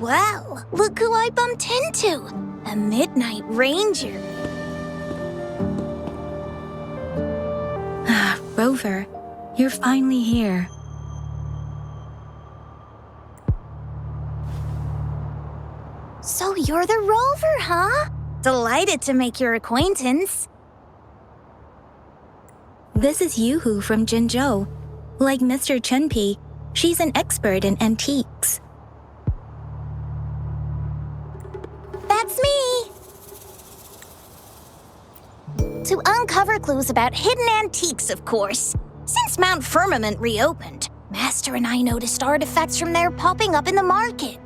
Well, look who I bumped into. A Midnight Ranger. Rover, you're finally here. So you're the Rover, huh? Delighted to make your acquaintance. This is Yoo-hoo from Jinzhou. Like Mr. Chunpei, she's an expert in antiques. That's me! To uncover clues about hidden antiques, of course. Since Mount Firmament reopened, Master and I noticed artifacts from there popping up in the market.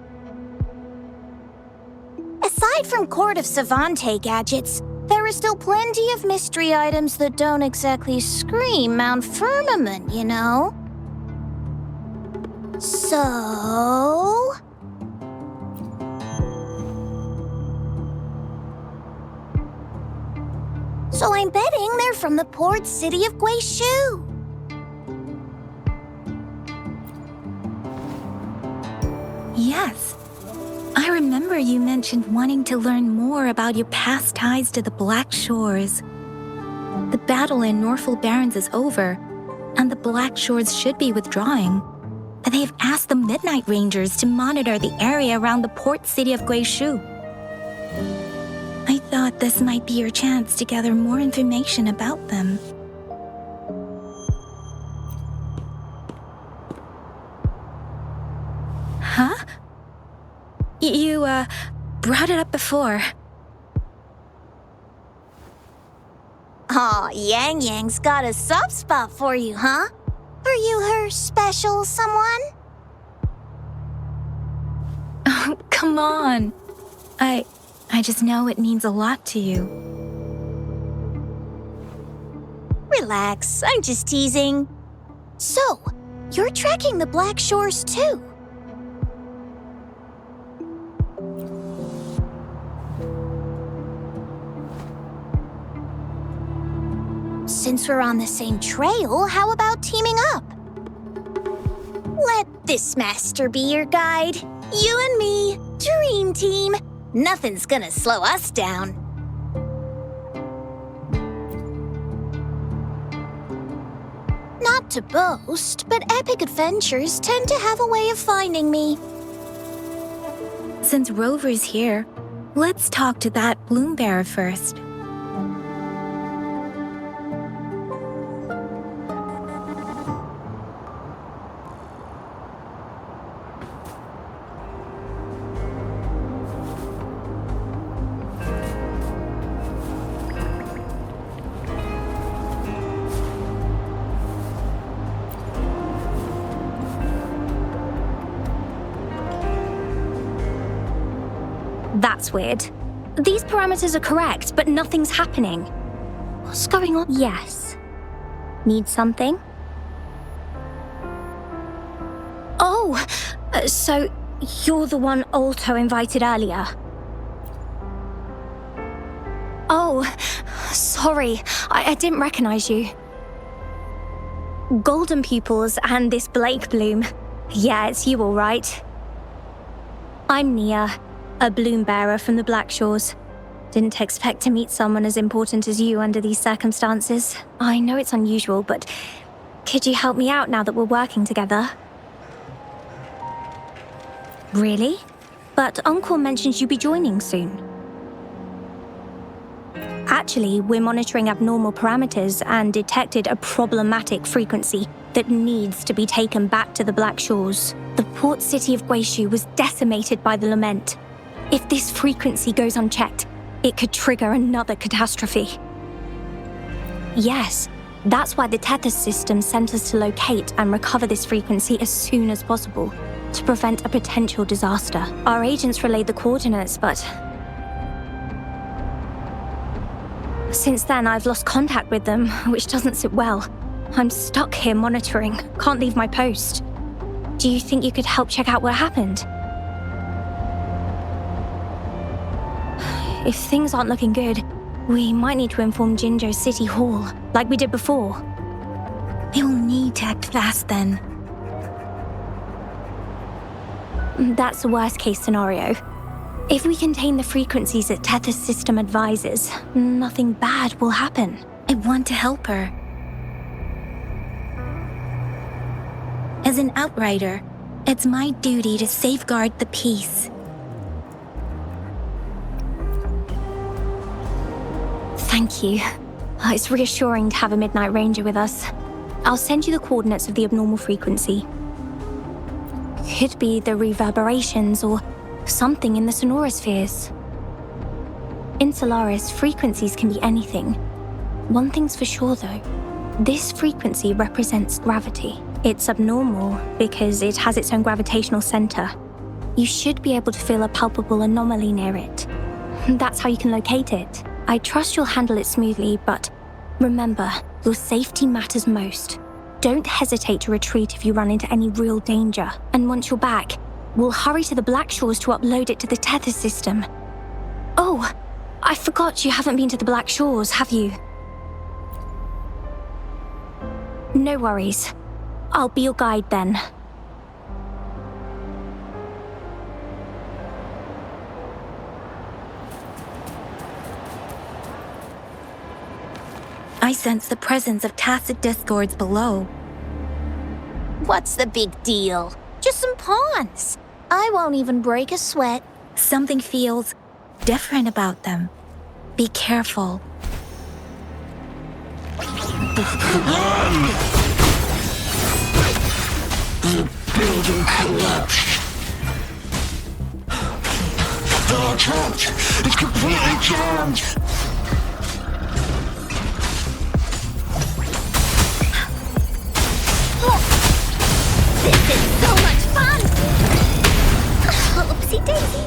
Aside from Court of Savante gadgets, there are still plenty of mystery items that don't exactly scream Mount Firmament, you know? So... So I'm betting they're from the port city of Guizhou. Yes. I remember you mentioned wanting to learn more about your past ties to the Black Shores. The battle in Norfolk Barrens is over, and the Black Shores should be withdrawing. They've asked the Midnight Rangers to monitor the area around the port city of Guizhou. I thought this might be your chance to gather more information about them. Huh? You, brought it up before. Aw, Yang Yang's got a soft spot for you, huh? Are you her special someone? Oh, come on. I just know it means a lot to you. Relax, I'm just teasing. So, you're tracking the Black Shores too? Since we're on the same trail, how about teaming up? Let this master be your guide. You and me, dream team. Nothing's gonna slow us down. Not to boast, but epic adventures tend to have a way of finding me. Since Rover's here, let's talk to that bloom bearer first. That's weird. These parameters are correct, but nothing's happening. What's going on? Yes. Need something? Oh, so you're the one Alto invited earlier. Oh, sorry, I didn't recognize you. Golden pupils and this Blake bloom. Yeah, it's you all right. I'm Nia, a bloom bearer from the Black Shores. Didn't expect to meet someone as important as you under these circumstances. I know it's unusual, but could you help me out now that we're working together? Really? But Uncle mentions you'll be joining soon. Actually, we're monitoring abnormal parameters and detected a problematic frequency that needs to be taken back to the Black Shores. The port city of Guizhou was decimated by the lament. If this frequency goes unchecked, it could trigger another catastrophe. Yes, that's why the Tethys system sent us to locate and recover this frequency as soon as possible, to prevent a potential disaster. Our agents relayed the coordinates, but since then I've lost contact with them, which doesn't sit well. I'm stuck here monitoring, can't leave my post. Do you think you could help check out what happened? If things aren't looking good, we might need to inform Jinzhou City Hall, like we did before. You'll need to act fast then. That's the worst case scenario. If we contain the frequencies that Tethys' system advises, nothing bad will happen. I want to help her. As an outrider, it's my duty to safeguard the peace. Thank you. It's reassuring to have a Midnight Ranger with us. I'll send you the coordinates of the abnormal frequency. Could be the reverberations or something in the sonorospheres. In Solaris, frequencies can be anything. One thing's for sure though. This frequency represents gravity. It's abnormal because it has its own gravitational center. You should be able to feel a palpable anomaly near it. That's how you can locate it. I trust you'll handle it smoothly, but remember, your safety matters most. Don't hesitate to retreat if you run into any real danger. And once you're back, we'll hurry to the Black Shores to upload it to the Tethys system. Oh, I forgot you haven't been to the Black Shores, have you? No worries. I'll be your guide then. I sense the presence of tacit discords below. What's the big deal? Just some pawns. I won't even break a sweat. Something feels different about them. Be careful. The building collapsed. They're trapped. It's completely jammed. This is so much fun! Oopsie daisy.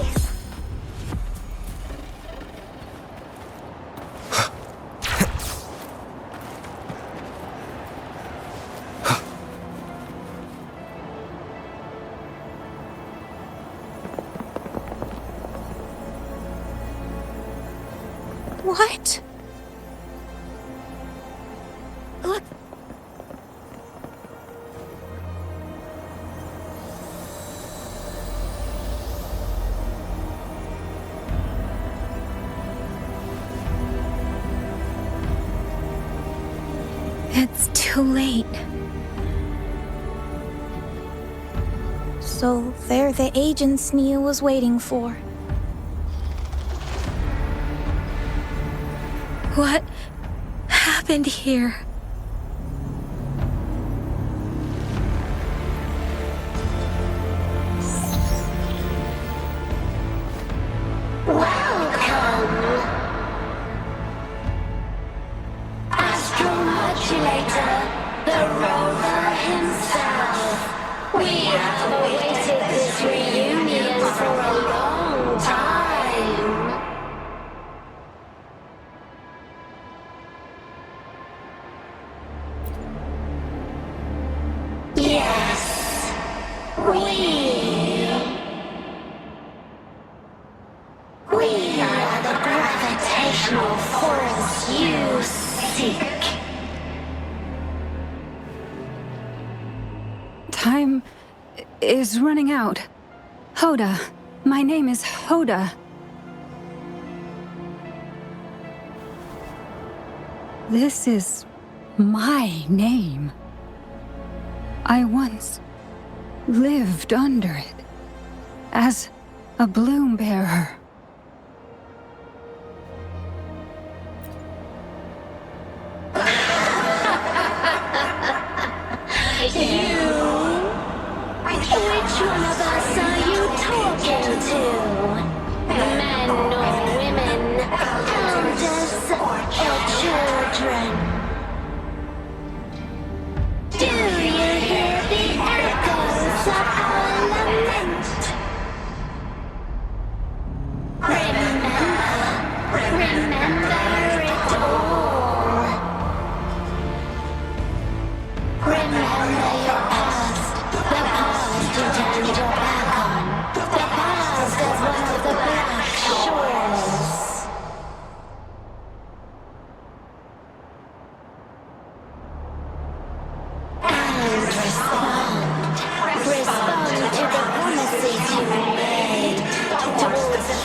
What? Look. It's too late. So they're the agents Nia was waiting for. What happened here? Time is running out. Hoda. My name is Hoda. This is my name. I once lived under it as a bloom bearer. Which one of us are you talking to? Men or women? Elders or children? Do you hear the echoes of our lament?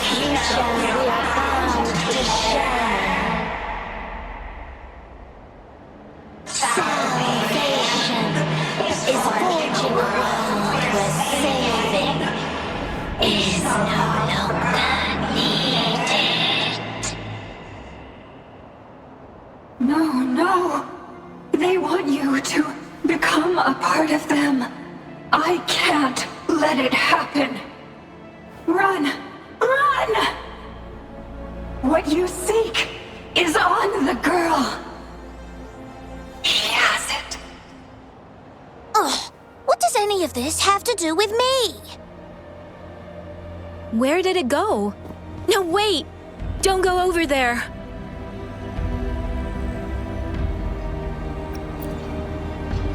future we are bound to share. Salvation is forging a world where saving is no longer needed. No, no. They want you to become a part of them. I can't let it happen. Run! Run! What you seek is on the girl. She has it. Ugh, what does any of this have to do with me? Where did it go? No, wait! Don't go over there!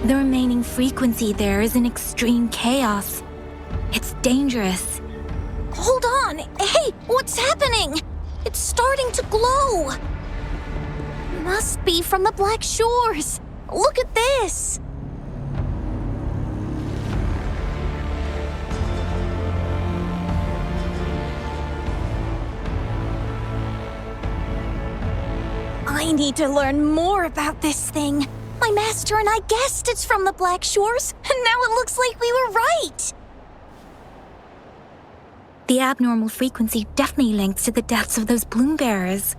The remaining frequency there is in extreme chaos. It's dangerous. Hold on! Hey, what's happening? It's starting to glow! Must be from the Black Shores! Look at this! I need to learn more about this thing. My master and I guessed it's from the Black Shores, and now it looks like we were right! The abnormal frequency definitely links to the deaths of those bloom bearers.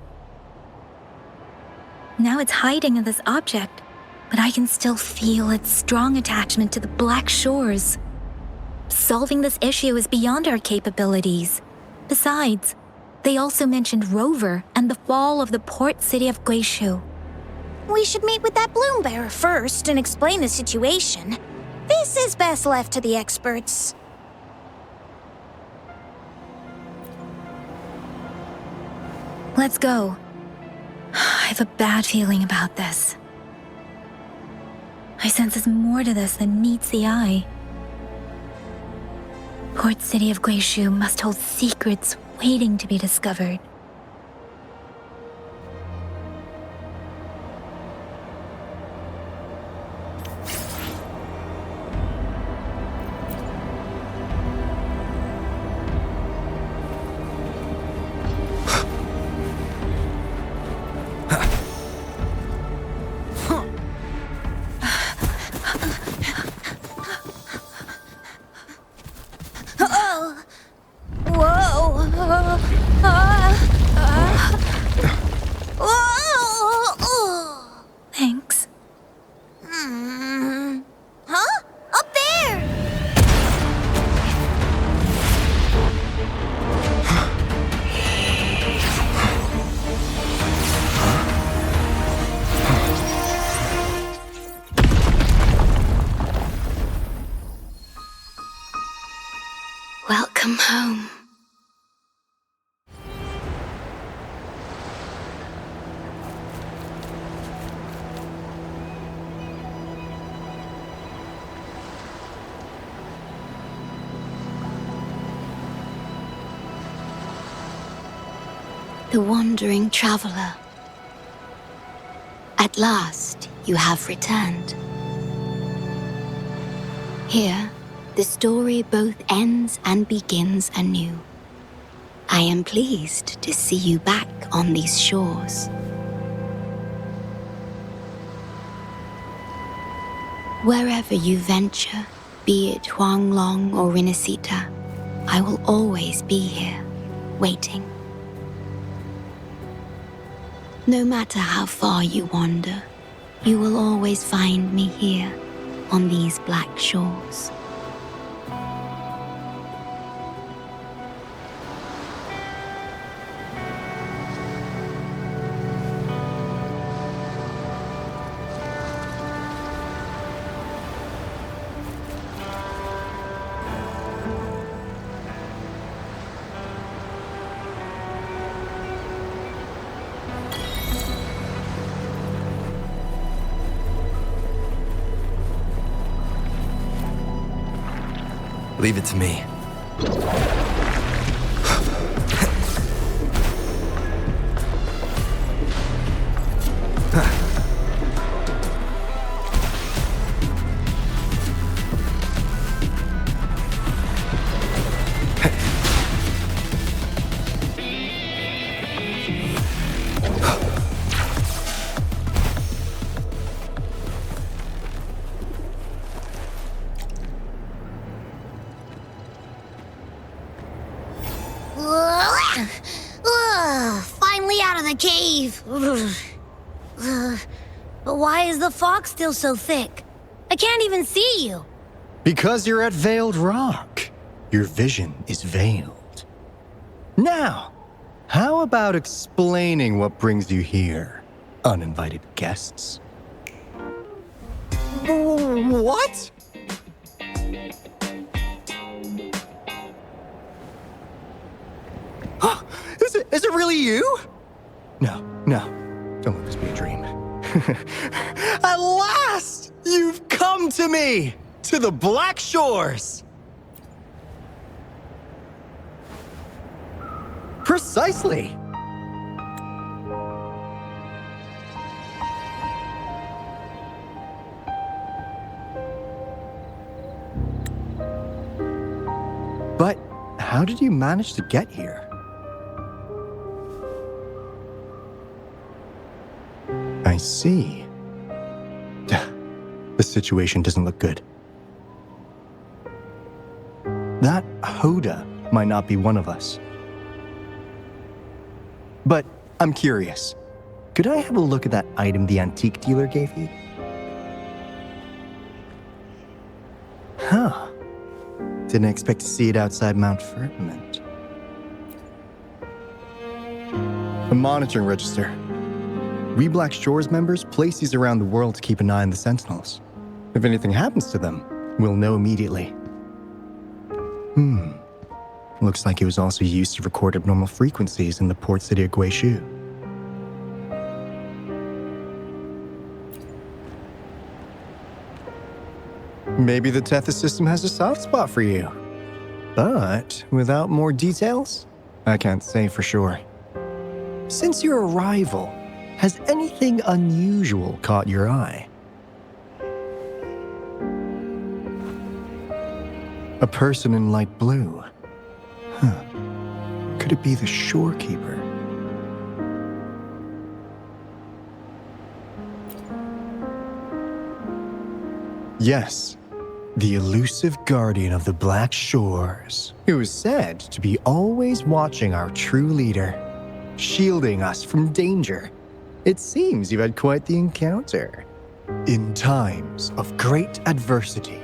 Now it's hiding in this object, but I can still feel its strong attachment to the Black Shores. Solving this issue is beyond our capabilities. Besides, they also mentioned Rover and the fall of the port city of Guishu. We should meet with that bloom bearer first and explain the situation. This is best left to the experts. Let's go. I have a bad feeling about this. I sense there's more to this than meets the eye. Port city of Guishu must hold secrets waiting to be discovered. Thanks. Huh? Up there! Welcome home. The wandering traveler. At last, you have returned. Here, the story both ends and begins anew. I am pleased to see you back on these shores. Wherever you venture, be it Huanglong or Rinasita, I will always be here, waiting. No matter how far you wander, you will always find me here on these black shores. Leave it to me. a cave. But why is the fog still so thick? I can't even see you. Because you're at Veiled Rock. Your vision is veiled. Now, how about explaining what brings you here, uninvited guests? What? Is it really you? No. Don't let this be a dream. At last! You've come to me! To the Black Shores! Precisely! But how did you manage to get here? I see. The situation doesn't look good. That Hoda might not be one of us. But I'm curious. Could I have a look at that item the antique dealer gave you? Huh. Didn't expect to see it outside Mount Firmament. A monitoring register. We Black Shores members place these around the world to keep an eye on the Sentinels. If anything happens to them, we'll know immediately. Looks like it was also used to record abnormal frequencies in the port city of Guishu. Maybe the Tethys system has a soft spot for you. But without more details, I can't say for sure. Since your arrival, has anything unusual caught your eye? A person in light blue. Huh. Could it be the shorekeeper? Yes, the elusive guardian of the Black Shores, who is said to be always watching our true leader, shielding us from danger. It seems you've had quite the encounter. In times of great adversity,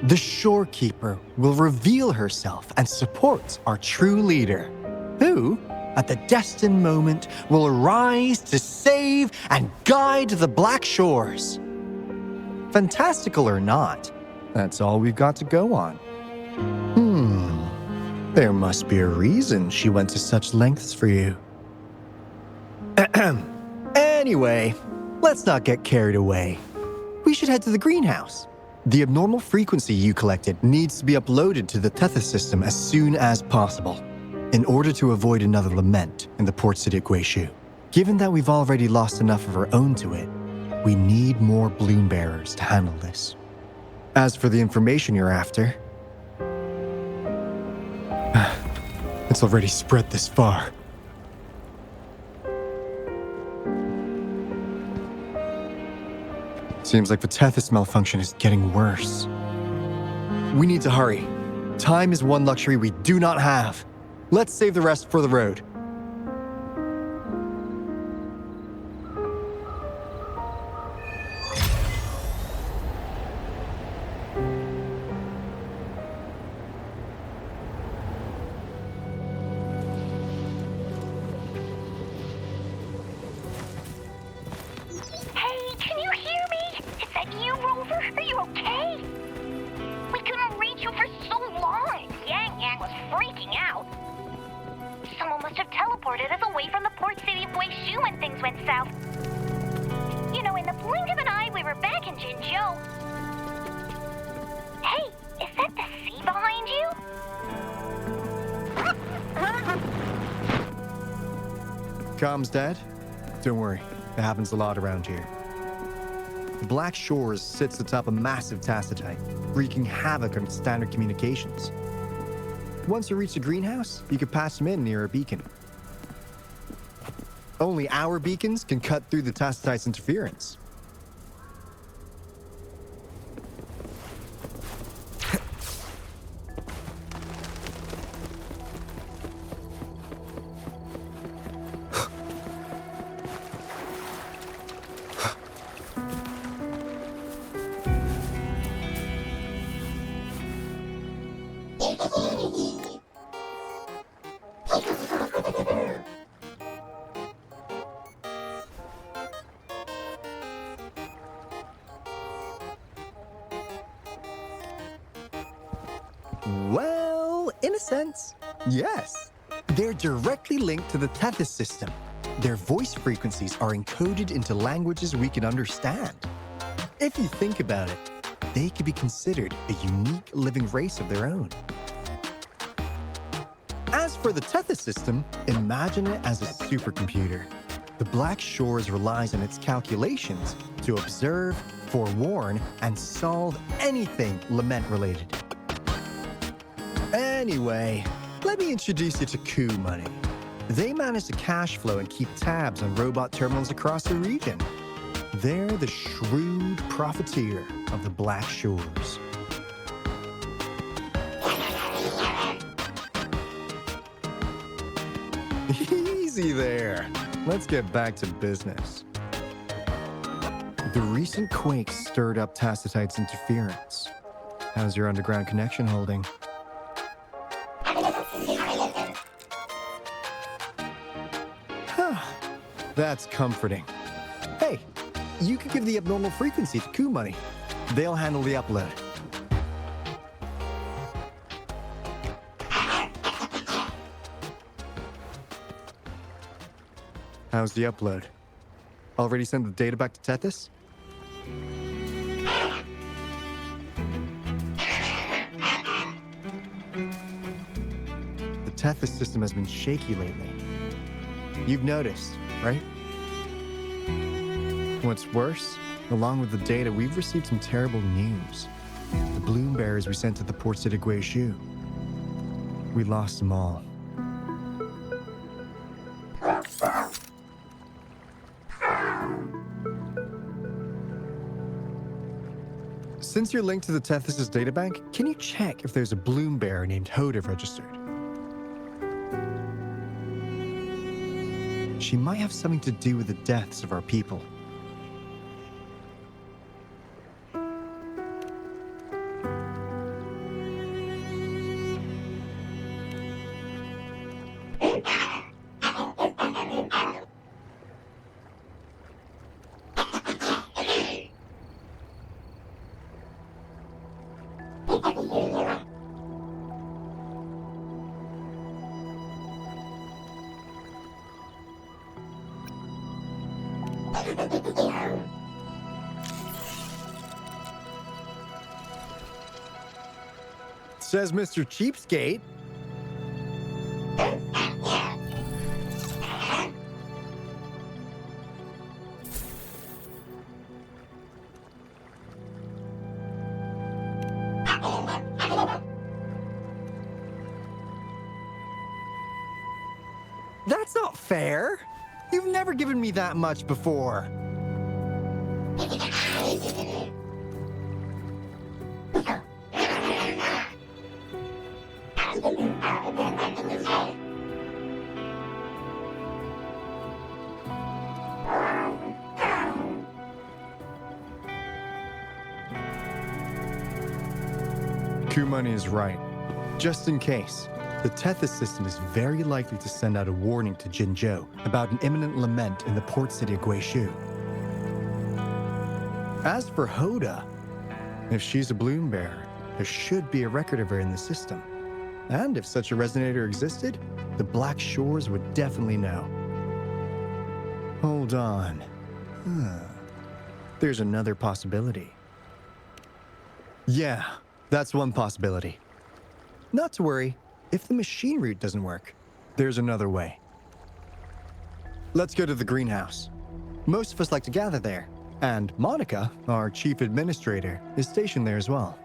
the shorekeeper will reveal herself and support our true leader, who, at the destined moment, will arise to save and guide the Black Shores. Fantastical or not, that's all we've got to go on. There must be a reason she went to such lengths for you. Anyway, let's not get carried away. We should head to the greenhouse. The abnormal frequency you collected needs to be uploaded to the Tethys system as soon as possible, in order to avoid another lament in the port city of Guishu. Given that we've already lost enough of our own to it, we need more bloom bearers to handle this. As for the information you're after, it's already spread this far. Seems like the Tethys malfunction is getting worse. We need to hurry. Time is one luxury we do not have. Let's save the rest for the road. Comms dead? Don't worry, it happens a lot around here. The Black Shores sits atop a massive tacitite, wreaking havoc on standard communications. Once you reach the greenhouse, you can pass them in near a beacon. Only our beacons can cut through the tacitite's interference. Well, in a sense, yes. They're directly linked to the Tethys system. Their voice frequencies are encoded into languages we can understand. If you think about it, they could be considered a unique living race of their own. As for the Tethys system, imagine it as a supercomputer. The Black Shores relies on its calculations to observe, forewarn, and solve anything lament-related. Anyway, let me introduce you to Coup Money. They manage to cash flow and keep tabs on robot terminals across the region. They're the shrewd profiteer of the Black Shores. Easy there. Let's get back to business. The recent quake stirred up Tacitite's interference. How's your underground connection holding? That's comforting. Hey, you could give the abnormal frequency to Coup Money. They'll handle the upload. How's the upload? Already sent the data back to Tethys? The Tethys system has been shaky lately. You've noticed, right? What's worse, along with the data, we've received some terrible news. The bloom bearers we sent to the port city Guizhou. We lost them all. Since you're linked to the Tethys' databank, can you check if there's a bloom bearer named Hoda registered? She might have something to do with the deaths of our people. Says Mr. Cheapskate. That's not fair. You've never given me that much before. Coup Money is right. Just in case, the Tethys system is very likely to send out a warning to Jinzhou about an imminent lament in the port city of Guizhou. As for Hoda, if she's a bloom bearer, there should be a record of her in the system. And if such a resonator existed, the Black Shores would definitely know. Hold on. There's another possibility. Yeah, that's one possibility. Not to worry, if the machine route doesn't work, there's another way. Let's go to the greenhouse. Most of us like to gather there, and Monica, our chief administrator, is stationed there as well.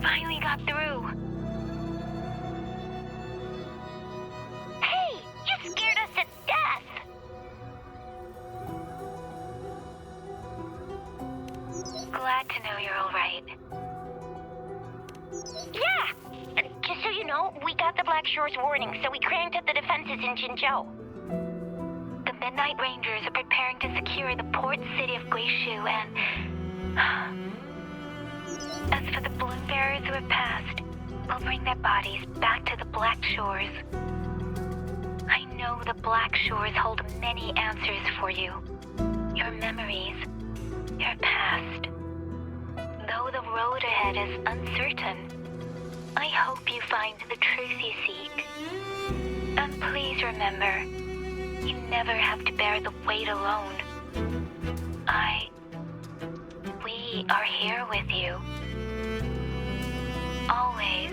Finally got through. Hey, you scared us to death! Glad to know you're all right. Yeah! Just so you know, we got the Black Shores warning, so we cranked up the defenses in Jinzhou. The The Night Rangers are preparing to secure the port city of Guishu and... As for the balloon bearers who have passed, we'll bring their bodies back to the Black Shores. I know the Black Shores hold many answers for you. Your memories, your past. Though the road ahead is uncertain, I hope you find the truth you seek. And please remember, you never have to bear the weight alone. We are here with you. Always.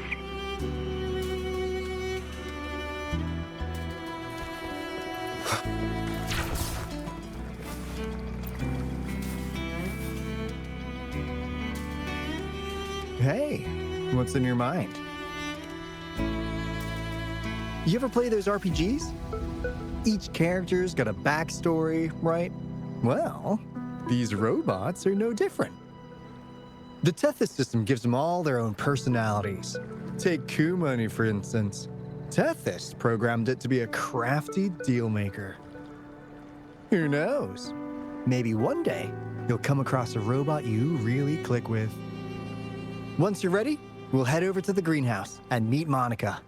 Hey, what's in your mind? You ever play those RPGs? Each character's got a backstory, right? Well, these robots are no different. The Tethys system gives them all their own personalities. Take Kumani, for instance. Tethys programmed it to be a crafty dealmaker. Who knows? Maybe one day you'll come across a robot you really click with. Once you're ready, we'll head over to the greenhouse and meet Monica.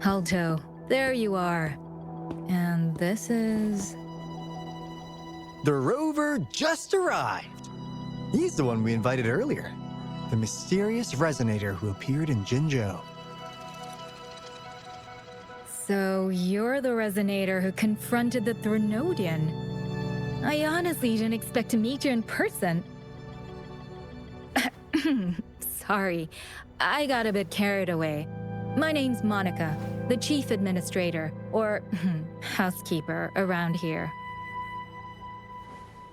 Alto, there you are. And this is... The rover just arrived. He's the one we invited earlier. The mysterious resonator who appeared in Jinzhou. So you're the resonator who confronted the Threnodian. I honestly didn't expect to meet you in person. Sorry, I got a bit carried away. My name's Monica, the chief administrator, or housekeeper around here.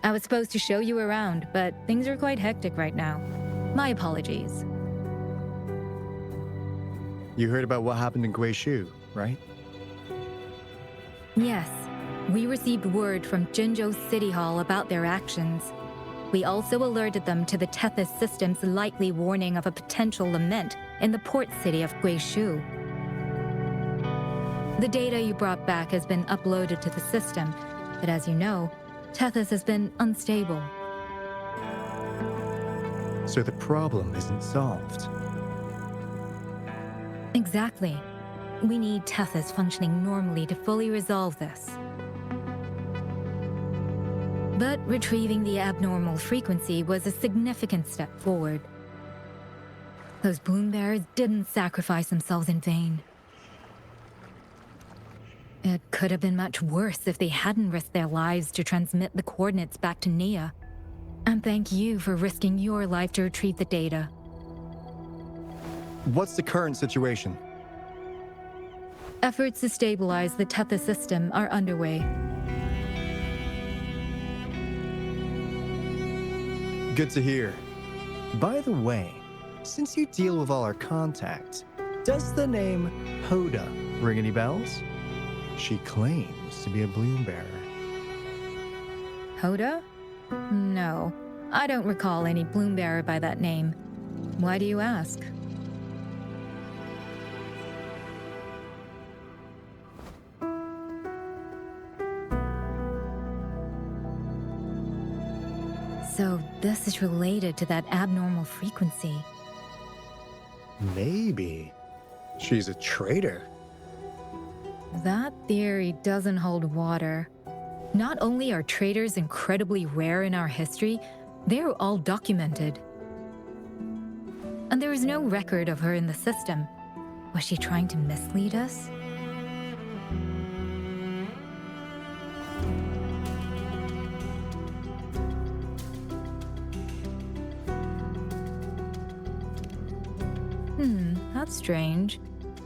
I was supposed to show you around, but things are quite hectic right now. My apologies. You heard about what happened in Guishu, right? Yes, we received word from Jinzhou City Hall about their actions. We also alerted them to the Tethys system's likely warning of a potential lament in the port city of Guishu. The data you brought back has been uploaded to the system, but as you know, Tethys has been unstable. So the problem isn't solved. Exactly. We need Tethys functioning normally to fully resolve this. But retrieving the abnormal frequency was a significant step forward. Those balloon bearers didn't sacrifice themselves in vain. It could have been much worse if they hadn't risked their lives to transmit the coordinates back to Nia. And thank you for risking your life to retrieve the data. What's the current situation? Efforts to stabilize the Tethys system are underway. Good to hear. By the way, since you deal with all our contacts, does the name Hoda ring any bells? She claims to be a balloon bearer. Hoda? No, I don't recall any balloon bearer by that name. Why do you ask? So this is related to that abnormal frequency. Maybe. She's a traitor. That theory doesn't hold water. Not only are traitors incredibly rare in our history, they're all documented. And there is no record of her in the system. Was she trying to mislead us? That's strange.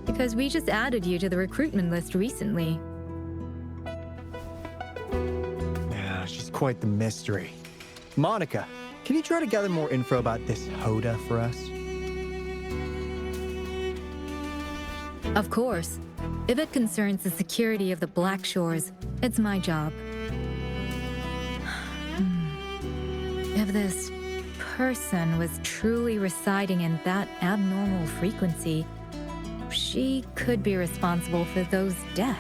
Because we just added you to the recruitment list recently. Yeah, she's quite the mystery. Monica, can you try to gather more info about this Hoda for us? Of course. If it concerns the security of the Black Shores, it's my job. If this person was truly residing in that abnormal frequency, she could be responsible for those deaths.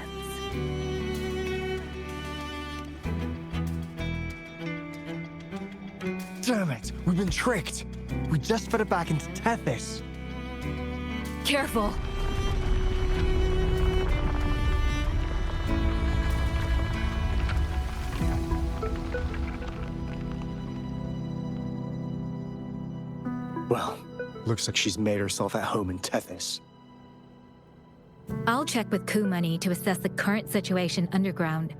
Damn it! We've been tricked! We just fed it back into Tethys! Careful! Well, looks like she's made herself at home in Tethys. I'll check with Coup Money to assess the current situation underground.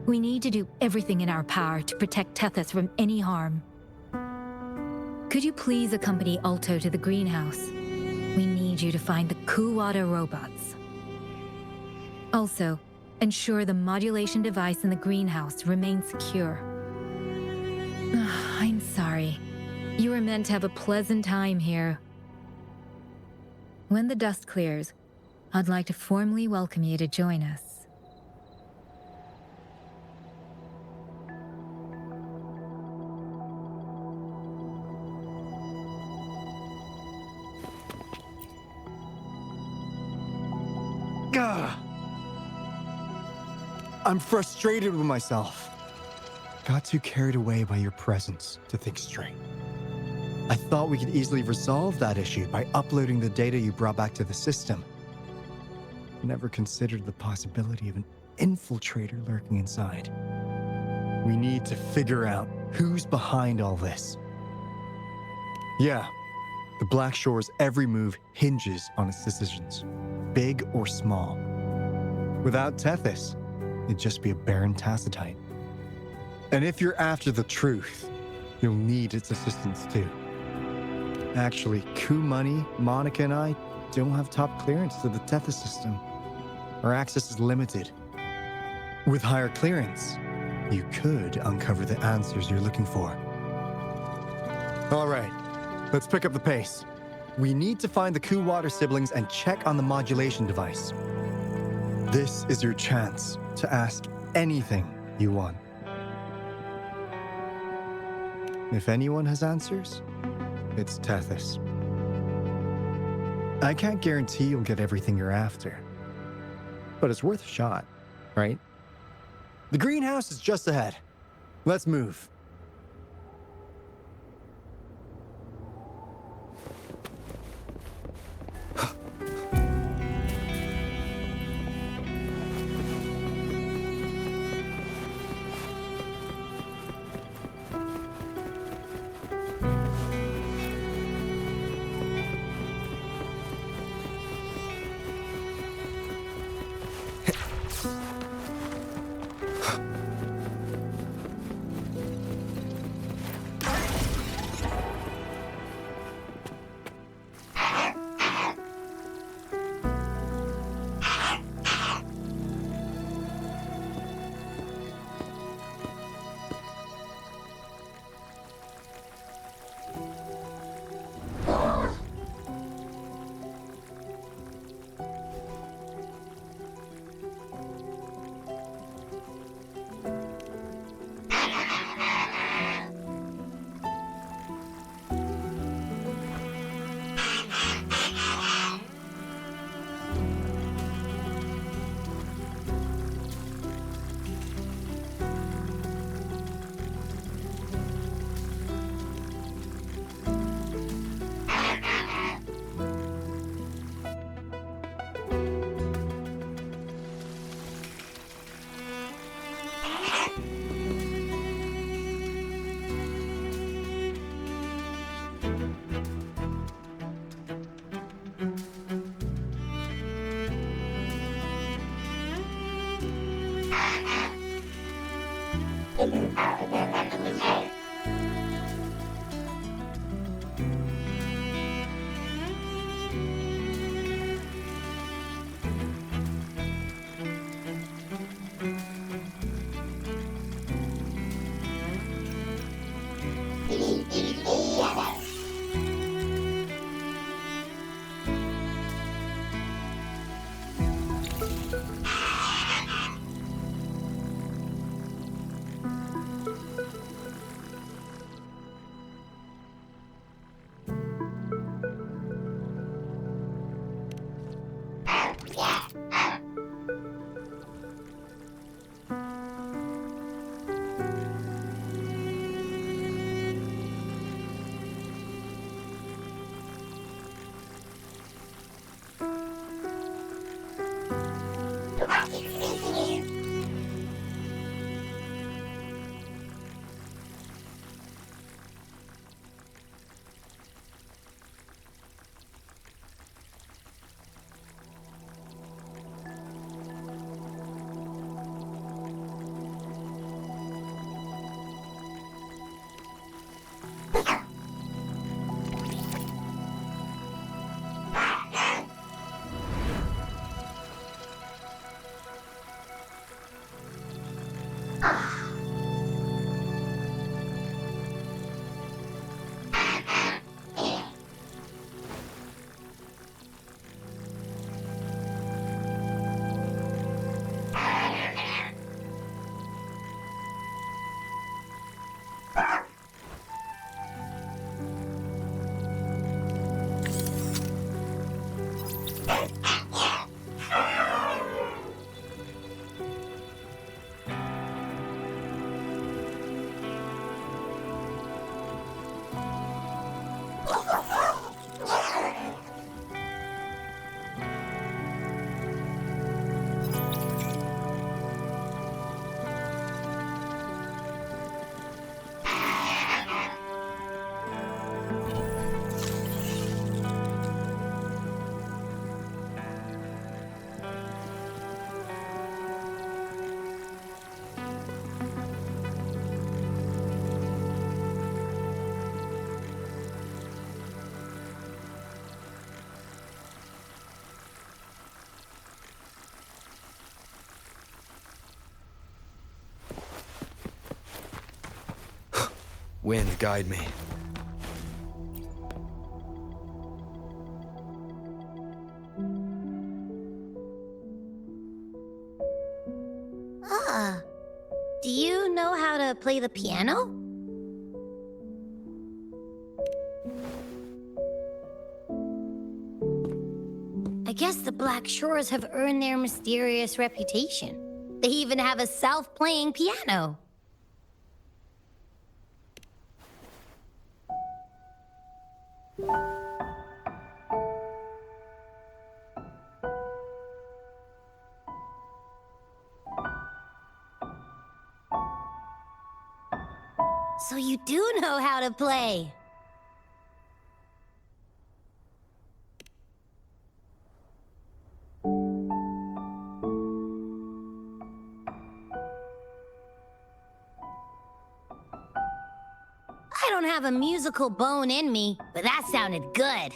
We need to do everything in our power to protect Tethys from any harm. Could you please accompany Alto to the greenhouse? We need you to find the Kuwata robots. Also, ensure the modulation device in the greenhouse remains secure. I'm sorry. You were meant to have a pleasant time here. When the dust clears, I'd like to formally welcome you to join us. Gah! I'm frustrated with myself. Got too carried away by your presence to think straight. I thought we could easily resolve that issue by uploading the data you brought back to the system. Never considered the possibility of an infiltrator lurking inside. We need to figure out who's behind all this. Yeah, the Black Shore's every move hinges on its decisions, big or small. Without Tethys, it'd just be a barren tacitite. And if you're after the truth, you'll need its assistance too. Actually, Coup Money, Monica, and I don't have top clearance to the Tethys system. Our access is limited. With higher clearance, you could uncover the answers you're looking for. All right, let's pick up the pace. We need to find the Kuwata siblings and check on the modulation device. This is your chance to ask anything you want. If anyone has answers, it's Tethys. I can't guarantee you'll get everything you're after, but it's worth a shot, right? The greenhouse is just ahead. Let's move. Wind, guide me. Ah. Do you know how to play the piano? I guess the Black Shores have earned their mysterious reputation. They even have a self-playing piano. So you do know how to play. I don't have a musical bone in me, but that sounded good.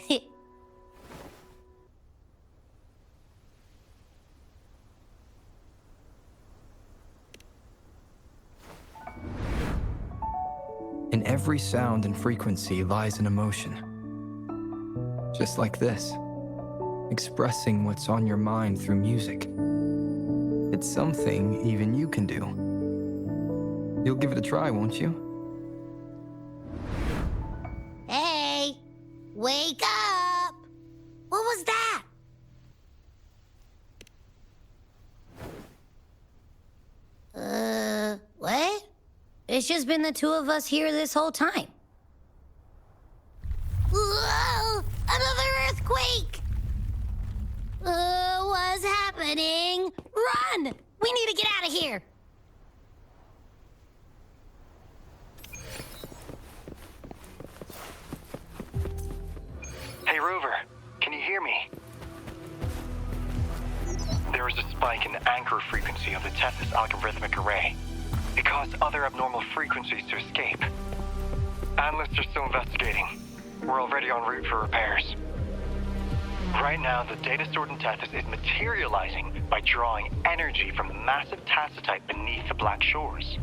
In every sound and frequency lies an emotion. Just like this, expressing what's on your mind through music. It's something even you can do. You'll give it a try, won't you? Hey, wake up! What was that? What? It's just been the two of us here this whole time. Whoa! Another earthquake! What's happening? Run! We need to get out of here! Hey, Rover, can you hear me? There is a spike in the anchor frequency of the Tethys algorithmic array. It caused other abnormal frequencies to escape. Analysts are still investigating. We're already en route for repairs. Right now, the data stored in Tethys is materializing by drawing energy from the massive tacitite beneath the Black Shores.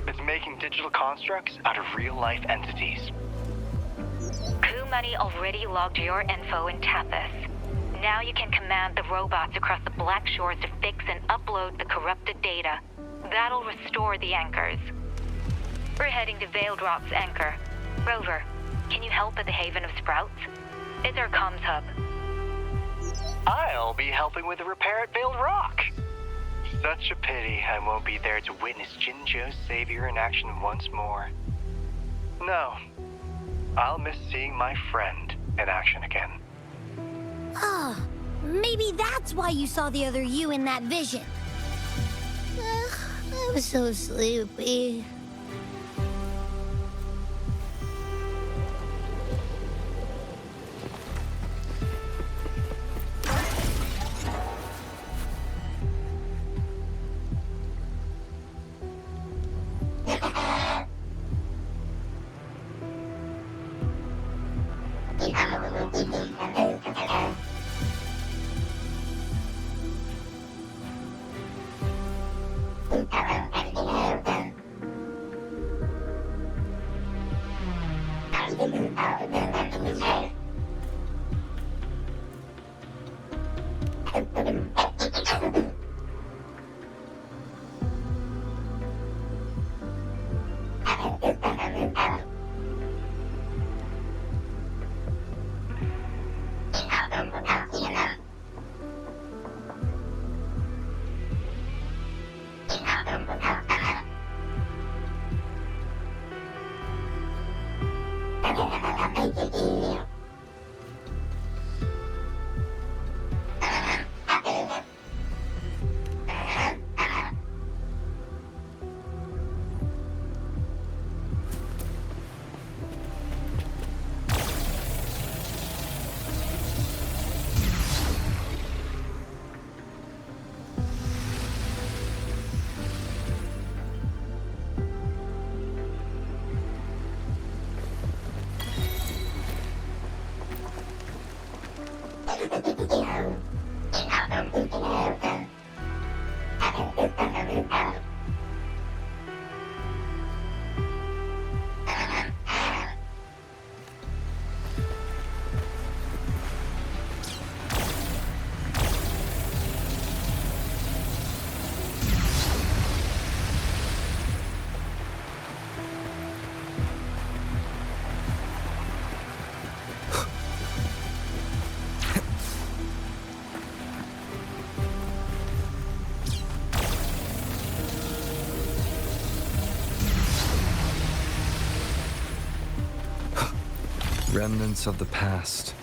It's making digital constructs out of real-life entities. Coup Money already logged your info in Tethys. Now you can command the robots across the Black Shores to fix and upload the corrupted data. That'll restore the anchors. We're heading to Veiled Rock's anchor. Rover, can you help at the Haven of Sprouts? It's our comms hub. I'll be helping with the repair at Veiled Rock. Such a pity I won't be there to witness Jinjo's savior in action once more. No, I'll miss seeing my friend in action again. Oh, maybe that's why you saw the other you in that vision. I was so sleepy. Remnants of the past.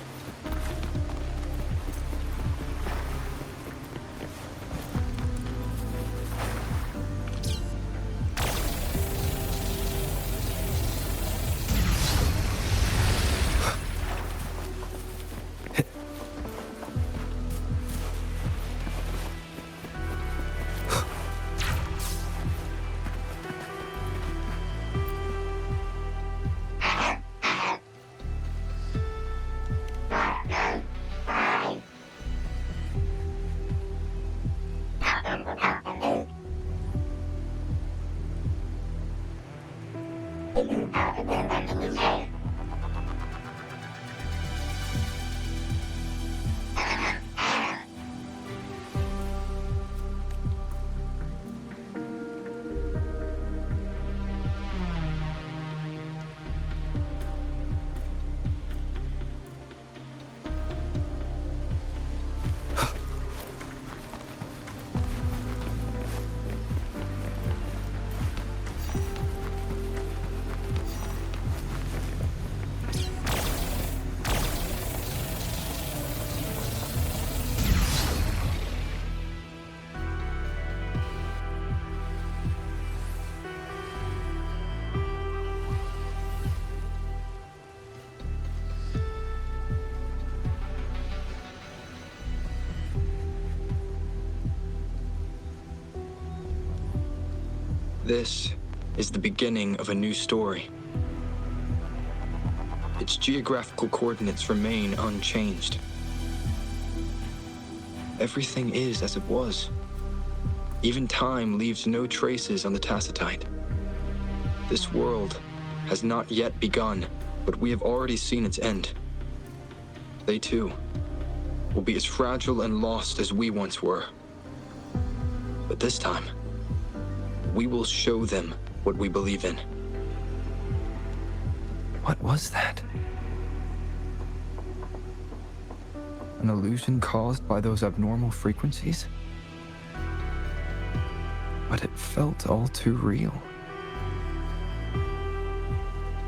This is the beginning of a new story. Its geographical coordinates remain unchanged. Everything is as it was. Even time leaves no traces on the Tacitite. This world has not yet begun, but we have already seen its end. They too will be as fragile and lost as we once were. But this time, we will show them what we believe in. What was that? An illusion caused by those abnormal frequencies? But it felt all too real.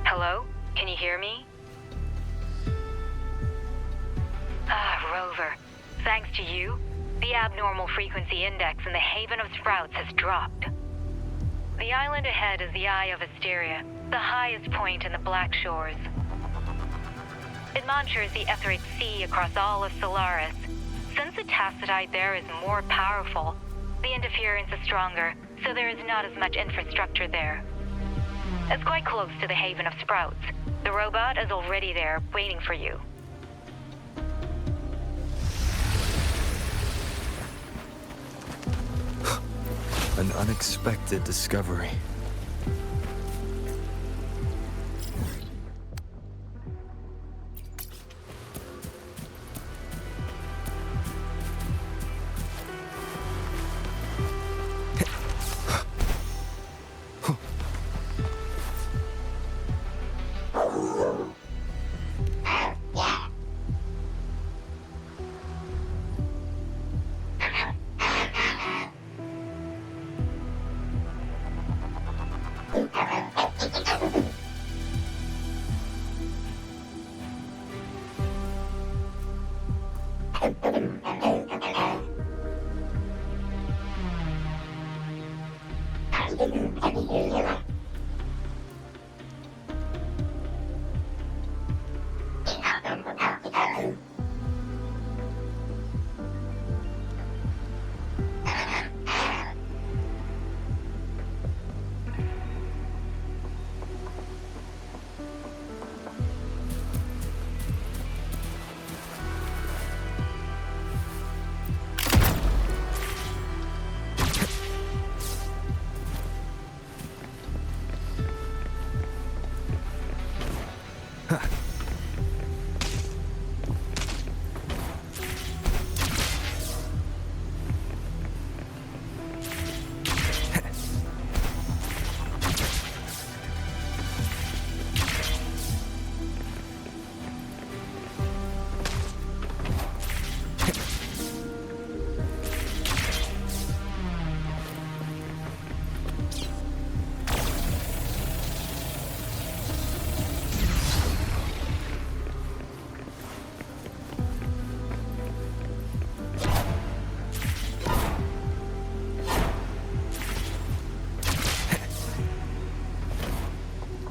Hello? Can you hear me? Rover. Thanks to you, the abnormal frequency index in the Haven of Sprouts has dropped. The island ahead is the Eye of Asteria, the highest point in the Black Shores. It monitors the etheric sea across all of Solaris. Since the Tacitite there is more powerful, the interference is stronger, so there is not as much infrastructure there. It's quite close to the Haven of Sprouts. The robot is already there, waiting for you. An unexpected discovery.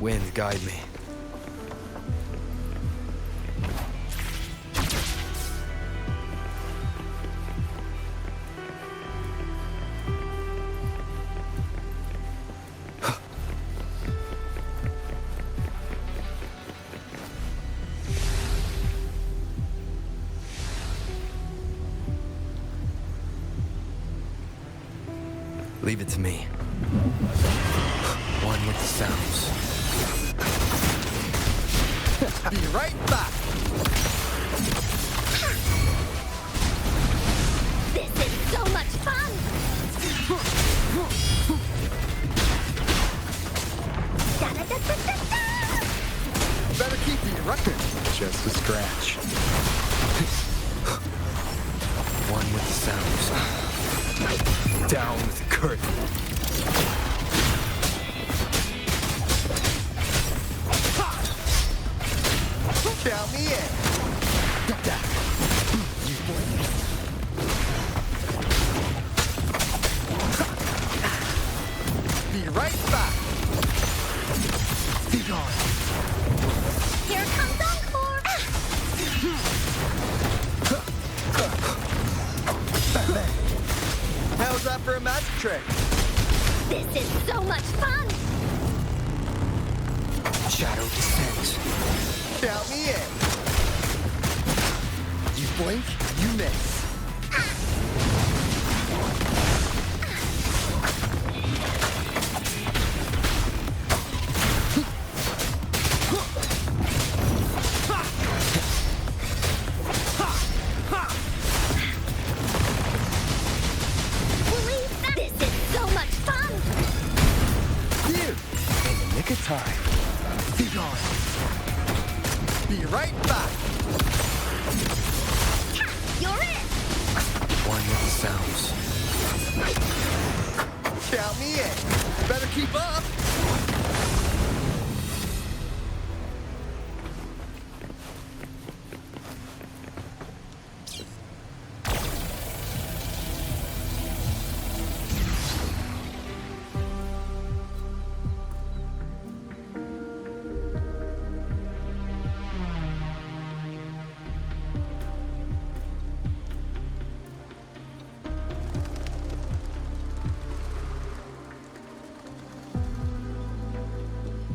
Wind, guide me. Leave it to me. One with the sounds. Be right back! This is so much fun! Da-da-da-da-da-da! Better keep the record. Just a scratch. One with the sounds. Down with the curtain. Count me in. Be right back. Be gone. Here comes Encore! How's that for a magic trick? This is so much fun! Shadow descends. Count me in. You blink, you miss. This is so much fun! You, in the nick of time. Be gone. Be right back. You're it! One with the sounds. Count me in. Better keep up.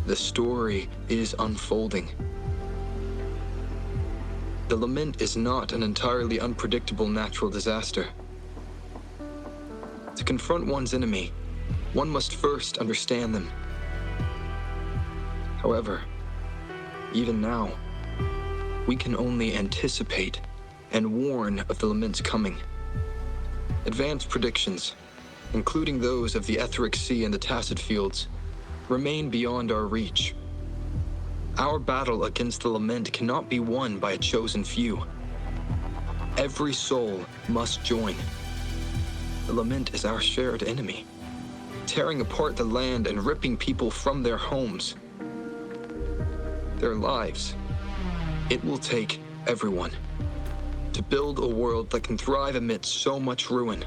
The story is unfolding. The lament is not an entirely unpredictable natural disaster. To confront one's enemy, one must first understand them. However, even now, we can only anticipate and warn of the lament's coming. Advanced predictions, including those of the Etheric Sea and the Tacit Fields, remain beyond our reach. Our battle against the lament cannot be won by a chosen few. Every soul must join. The lament is our shared enemy, tearing apart the land and ripping people from their homes, their lives. It will take everyone to build a world that can thrive amid so much ruin.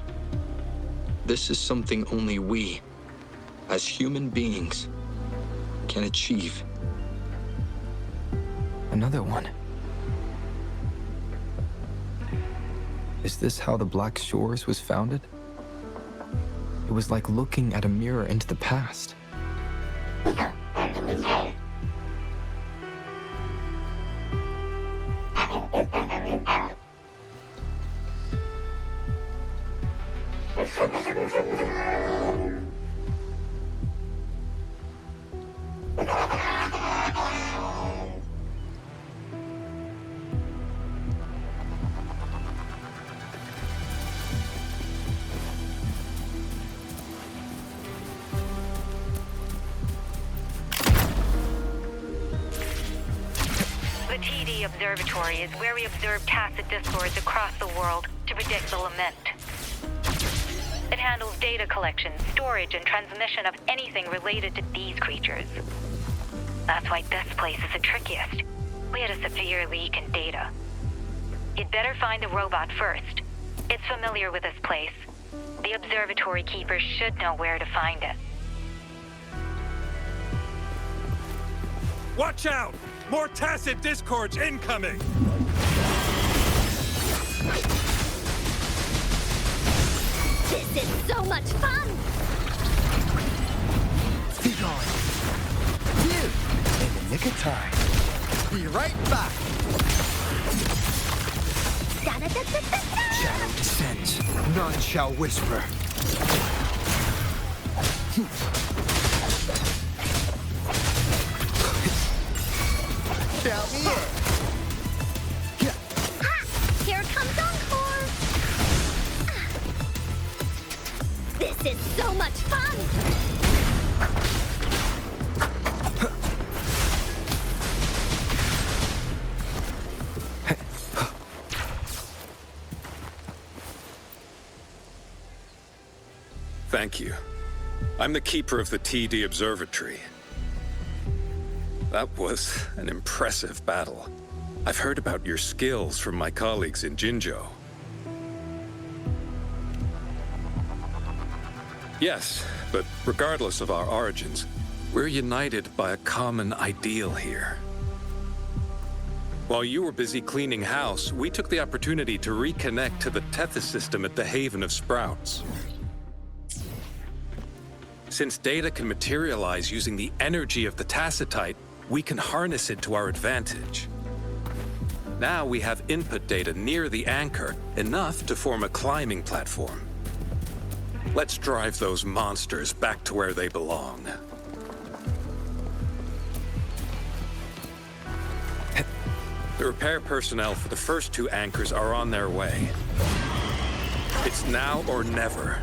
This is something only we, as human beings, can achieve. Another one. Is this how the Black Shores was founded? It was like looking at a mirror into the past. The TD Observatory is where we observe tacit discords across the world to predict the lament. It handles data collection, storage, and transmission of anything related to these creatures. That's why this place is the trickiest. We had a severe leak in data. You'd better find the robot first. It's familiar with this place. The observatory keepers should know where to find it. Watch out! More tacit discords incoming! This is so much fun! Be gone. Phew! In the nick of time. Be right back. Shadow descends. None shall whisper. Count me in. Ha! Here comes Encore! This is so much fun! Thank you. I'm the keeper of the TD Observatory. That was an impressive battle. I've heard about your skills from my colleagues in Jinzhou. Yes, but regardless of our origins, we're united by a common ideal here. While you were busy cleaning house, we took the opportunity to reconnect to the Tethys system at the Haven of Sprouts. Since data can materialize using the energy of the tacitite, we can harness it to our advantage. Now we have input data near the anchor, enough to form a climbing platform. Let's drive those monsters back to where they belong. The repair personnel for the first two anchors are on their way. It's now or never.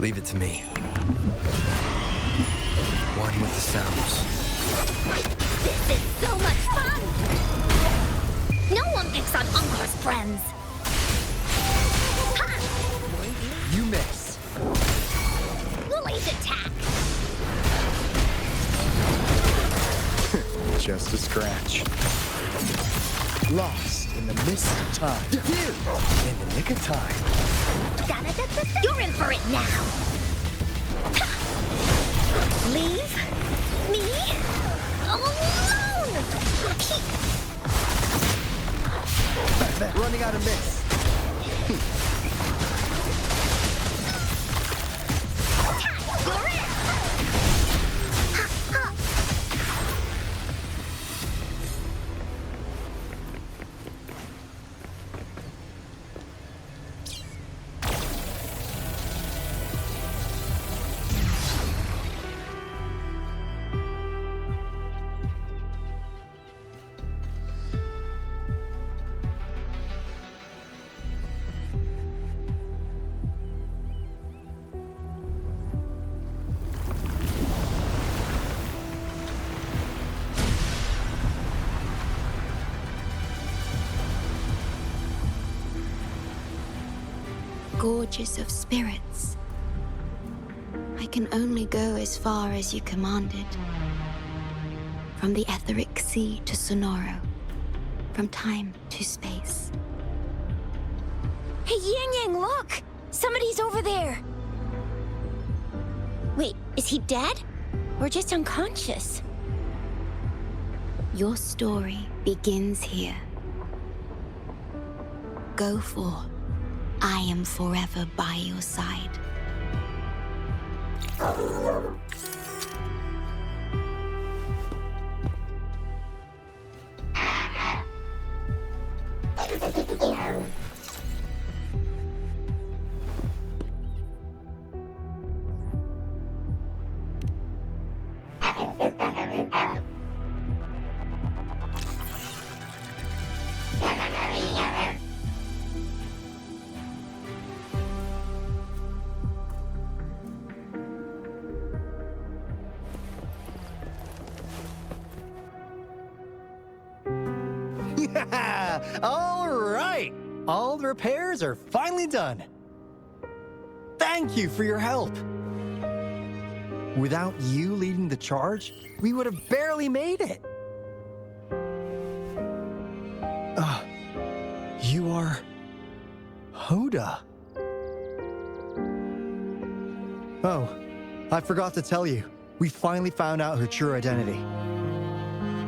Leave it to me. One with the sounds. This is so much fun! No one picks on Ungar's friends. Ha! You miss. Blaze attack! Just a scratch. Lost in the mist of time. In the nick of time. You're in for it now! Ha! Leave me alone! Running out of mist. Gorges of spirits. I can only go as far as you commanded. From the etheric sea to Sonoro. From time to space. Hey, Yang Yang, look! Somebody's over there! Wait, is he dead? Or just unconscious? Your story begins here. Go forth. I am forever by your side. All right! All the repairs are finally done. Thank you for your help. Without you leading the charge, we would have barely made it. You are... Hoda. Oh, I forgot to tell you. We finally found out her true identity.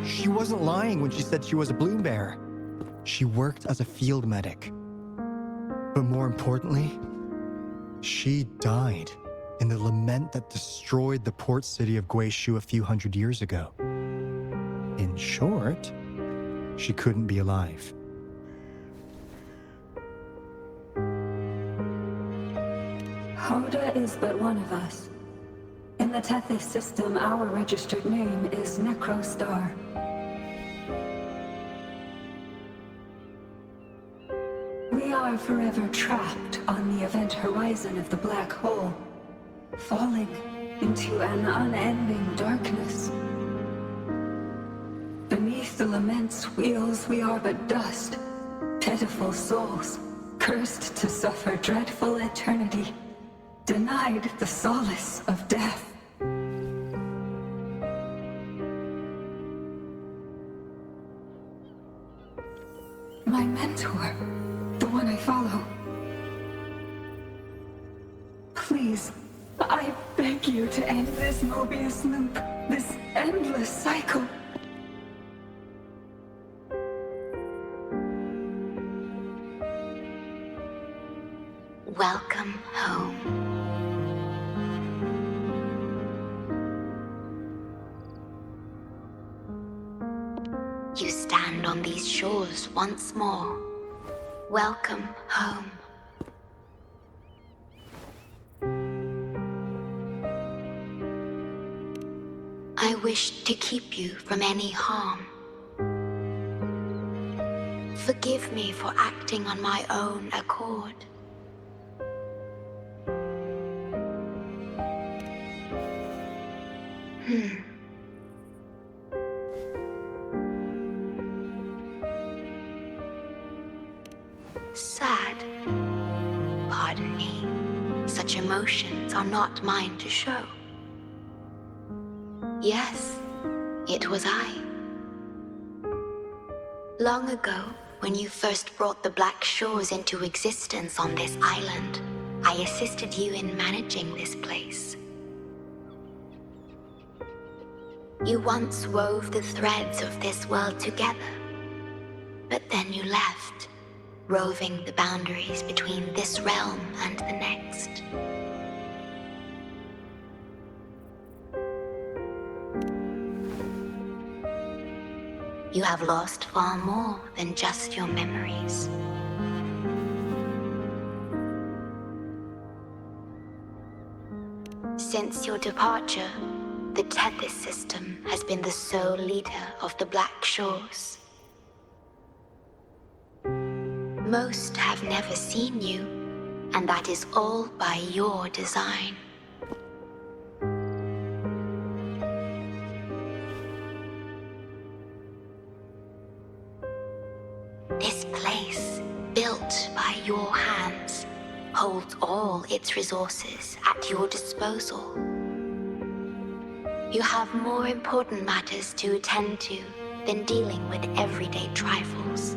She wasn't lying when she said she was a bloom bearer. She worked as a field medic. But more importantly, she died in the lament that destroyed the port city of Guizhou a few hundred years ago. In short, she couldn't be alive. Hoda is but one of us. In the Tethys system, our registered name is Necrostar. We are forever trapped on the event horizon of the black hole, falling into an unending darkness. Beneath the lament's wheels, we are but dust, pitiful souls, cursed to suffer dreadful eternity, denied the solace of death. My mentor, the one I follow. Please, I beg you to end this Mobius loop, this endless cycle. Welcome home. You stand on these shores once more. Welcome home. I wish to keep you from any harm. Forgive me for acting on my own accord. emotions are not mine to show. Yes, it was I. Long ago, when you first brought the Black Shores into existence on this island, I assisted you in managing this place. You once wove the threads of this world together, but then you left, roving the boundaries between this realm and the next. You have lost far more than just your memories. Since your departure, the Tethys system has been the sole leader of the Black Shores. Most have never seen you, and that is all by your design. This place, built by your hands, holds all its resources at your disposal. You have more important matters to attend to than dealing with everyday trifles.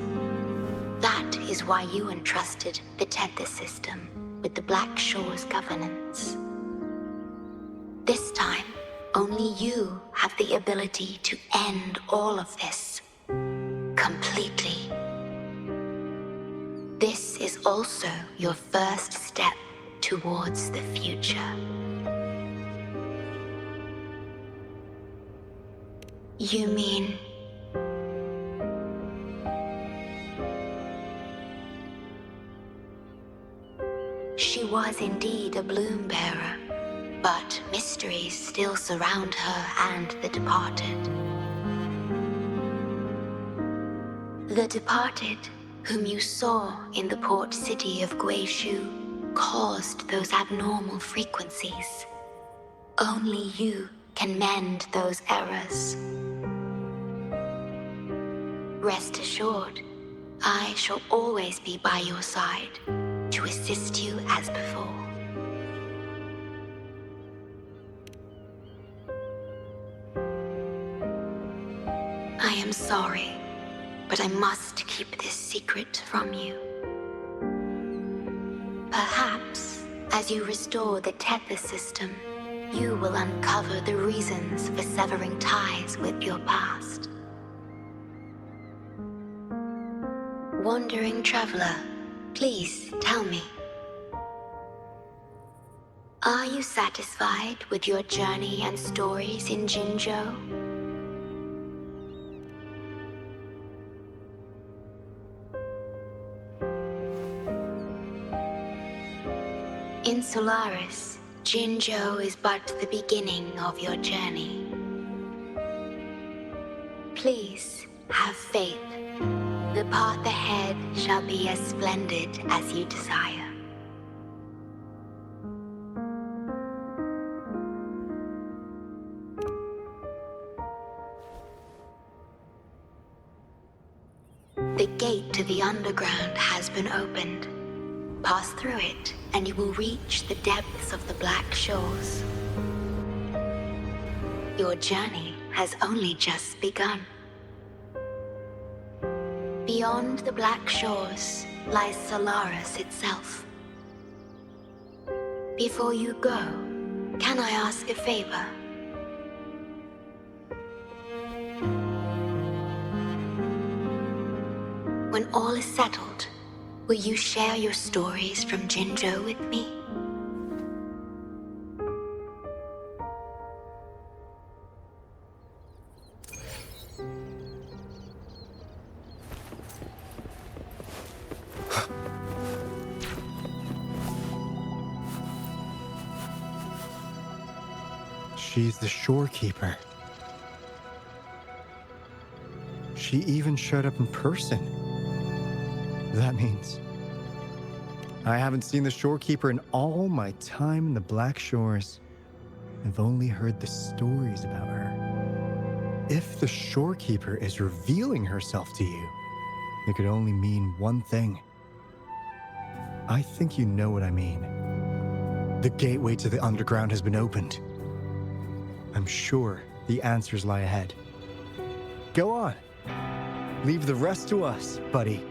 That is why you entrusted the Tethys system with the Black Shores governance. This time, only you have the ability to end all of this completely. This is also your first step towards the future. You mean... She was indeed a bloom bearer, but mysteries still surround her and the departed. The departed, whom you saw in the port city of Guizhou, caused those abnormal frequencies. Only you can mend those errors. Rest assured, I shall always be by your side to assist you as before. I am sorry, but I must keep this secret from you. Perhaps, as you restore the Tethys system, you will uncover the reasons for severing ties with your past. Wandering traveler, please tell me. Are you satisfied with your journey and stories in Jinzhou? In Solaris, Jinzhou is but the beginning of your journey. Please have faith. The path ahead shall be as splendid as you desire. The gate to the underground has been opened. Pass through it, and you will reach the depths of the Black Shores. Your journey has only just begun. Beyond the Black Shores lies Solaris itself. Before you go, can I ask a favor? When all is settled, will you share your stories from Jinzhou with me? She's the shorekeeper. She even showed up in person. That means I haven't seen the shorekeeper in all my time in the Black Shores. I've only heard the stories about her. If the shorekeeper is revealing herself to you, it could only mean one thing. I think you know what I mean. The gateway to the underground has been opened. I'm sure the answers lie ahead. Go on. Leave the rest to us, buddy.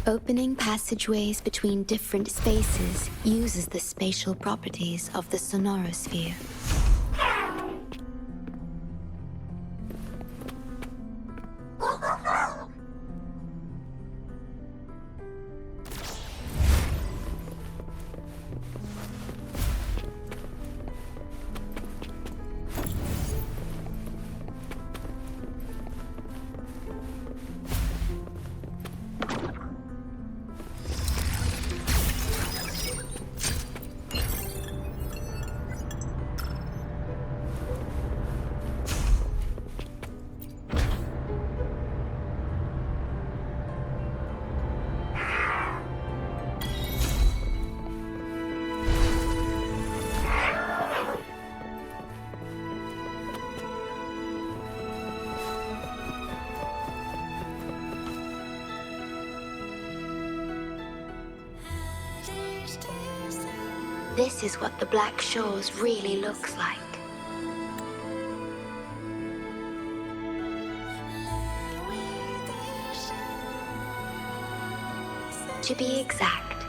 Opening passageways between different spaces uses the spatial properties of the sonorosphere. This is what the Black Shores really looks like. To be exact,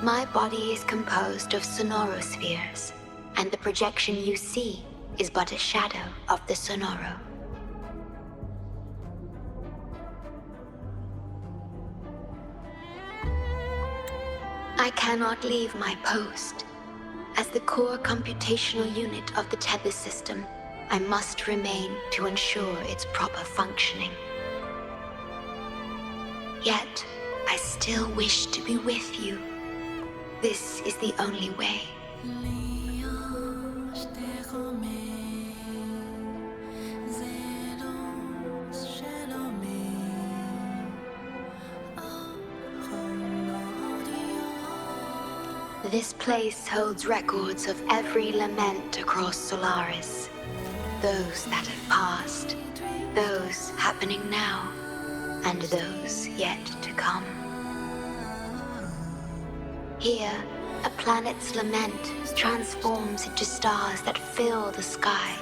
my body is composed of sonorospheres, and the projection you see is but a shadow of the sonoro. I cannot leave my post. As the core computational unit of the tether system, I must remain to ensure its proper functioning. Yet, I still wish to be with you. This is the only way. This place holds records of every lament across Solaris. Those that have passed, those happening now, and those yet to come. Here, a planet's lament transforms into stars that fill the sky.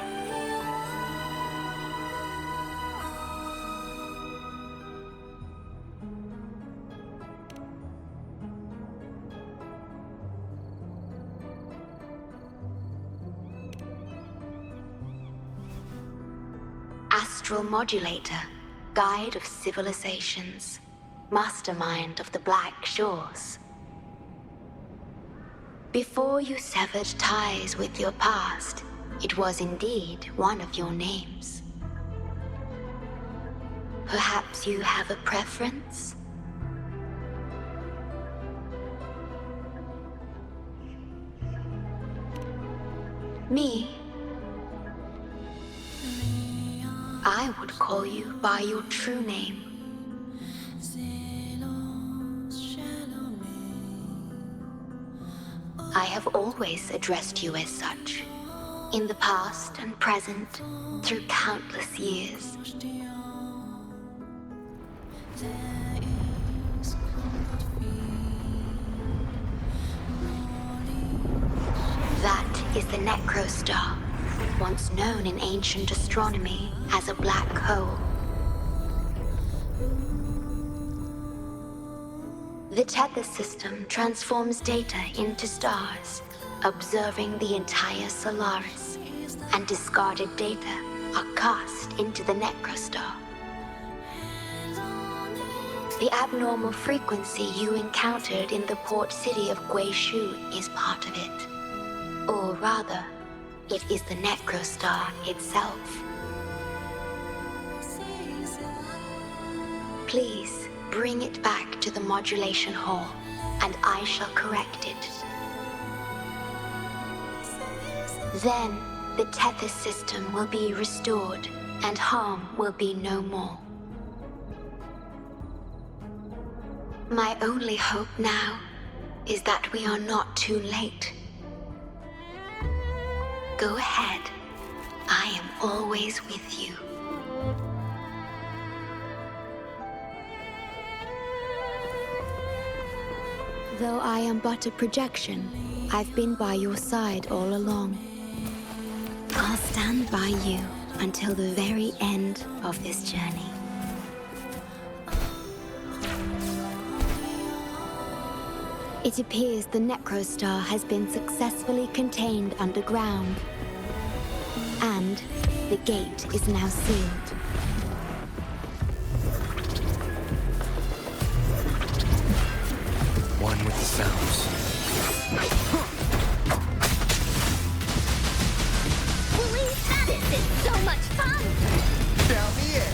Astral Modulator, Guide of Civilizations, Mastermind of the Black Shores. Before you severed ties with your past, it was indeed one of your names. Perhaps you have a preference? Me? I would call you by your true name. I have always addressed you as such, in the past and present, through countless years. That is the Necrostar, once known in ancient astronomy as a black hole. The tether system transforms data into stars, observing the entire Solaris, and discarded data are cast into the Necrostar. The abnormal frequency you encountered in the port city of Guishu is part of it. Or rather, it is the Necrostar itself. Please bring it back to the modulation hall, and I shall correct it. Then, the tether system will be restored, and harm will be no more. My only hope now is that we are not too late. Go ahead. I am always with you. Though I am but a projection, I've been by your side all along. I'll stand by you until the very end of this journey. It appears the Necrostar has been successfully contained underground. And the gate is now sealed. One with the sounds. Please, this is so much fun! Tell me it.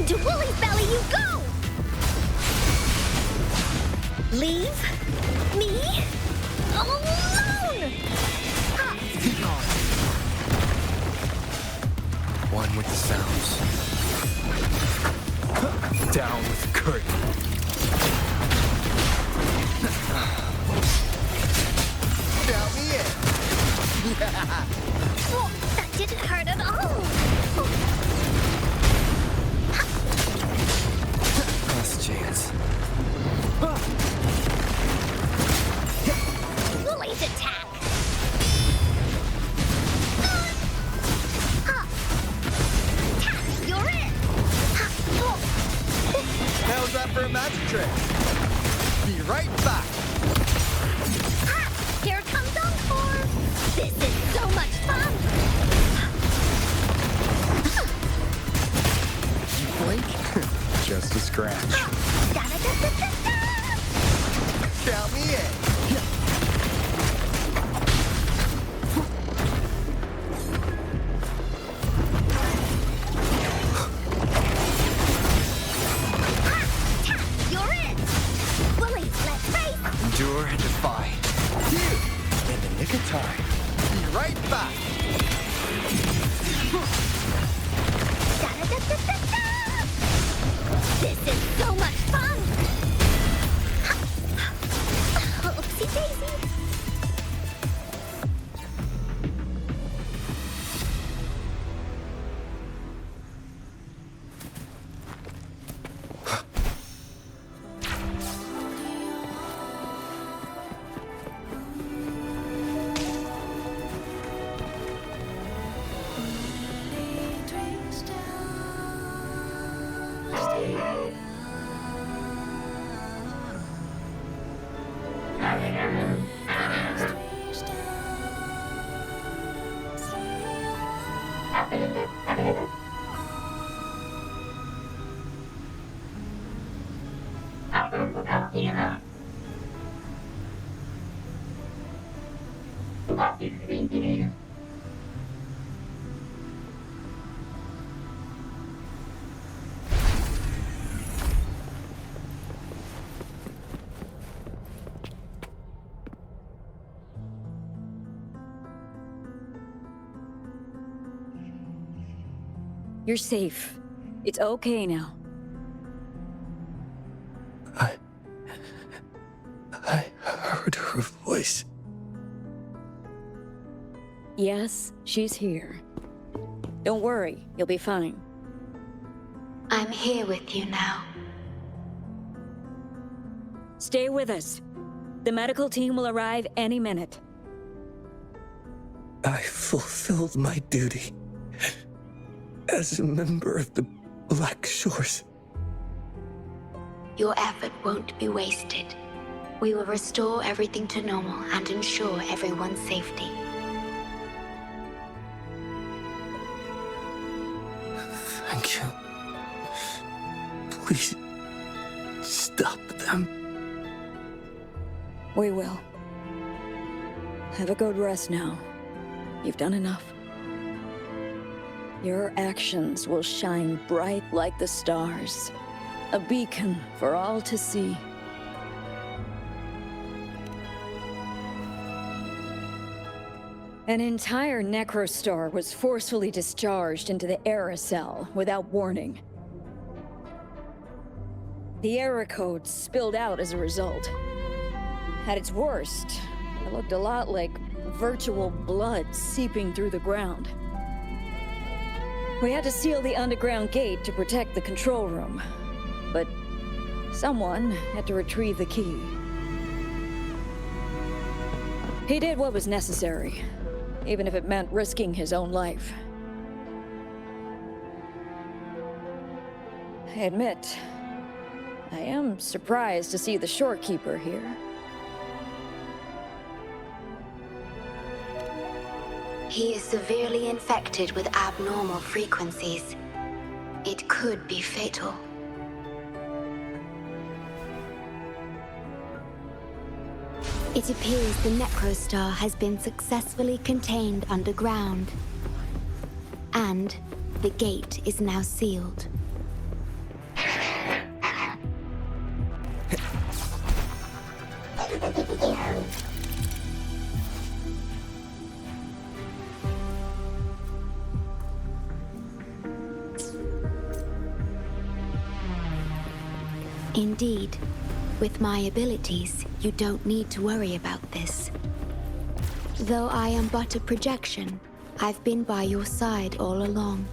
Into Wooly's belly you go! Leave me alone! Keep on. One with the sounds. Down with the curtain. Count me in. Oh, that didn't hurt at all! Last chance. Wooly's attack! You're in! How's that for a magic trick? Be right back. Here comes Encore! This is so much fun! You blink? Just a scratch. Da-da-da-da-da-da! Count me in. You're in! Wooly, let's face! Endure and defy. You! In the nick of time. Be right back. Da-da-da-da-da-da! This is so much fun! Oopsie daisy! You're safe. It's okay now. I heard her voice. Yes, she's here. Don't worry, you'll be fine. I'm here with you now. Stay with us. The medical team will arrive any minute. I fulfilled my duty as a member of the Black Shores. Your effort won't be wasted. We will restore everything to normal and ensure everyone's safety. Thank you. Please, stop them. We will. Have a good rest now. You've done enough. Your actions will shine bright like the stars. A beacon for all to see. An entire Necrostar was forcefully discharged into the Era Cell without warning. The Era Code spilled out as a result. At its worst, it looked a lot like virtual blood seeping through the ground. We had to seal the underground gate to protect the control room, but someone had to retrieve the key. He did what was necessary, even if it meant risking his own life. I admit, I am surprised to see the Shorekeeper here. He is severely infected with abnormal frequencies. It could be fatal. It appears the Necrostar has been successfully contained underground. And the gate is now sealed. Indeed, with my abilities, you don't need to worry about this. Though I am but a projection, I've been by your side all along.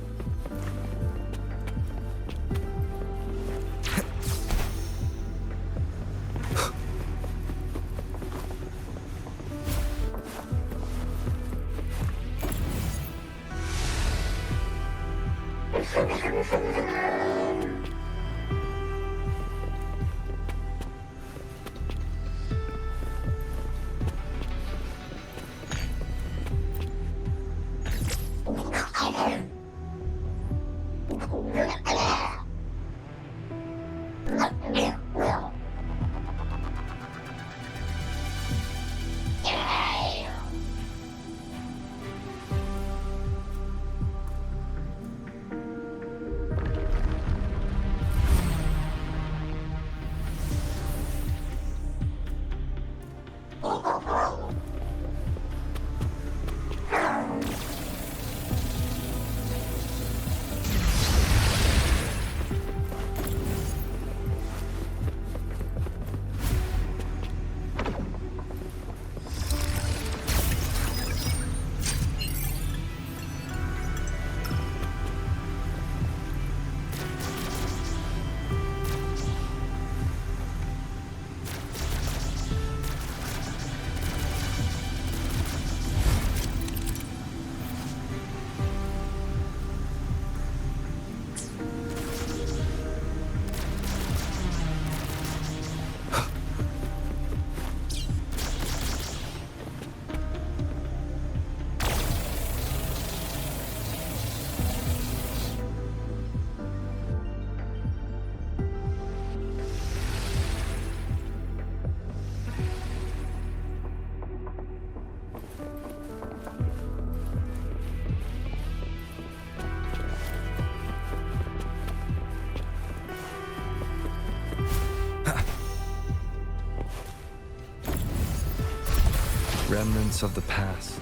Remnants of the past.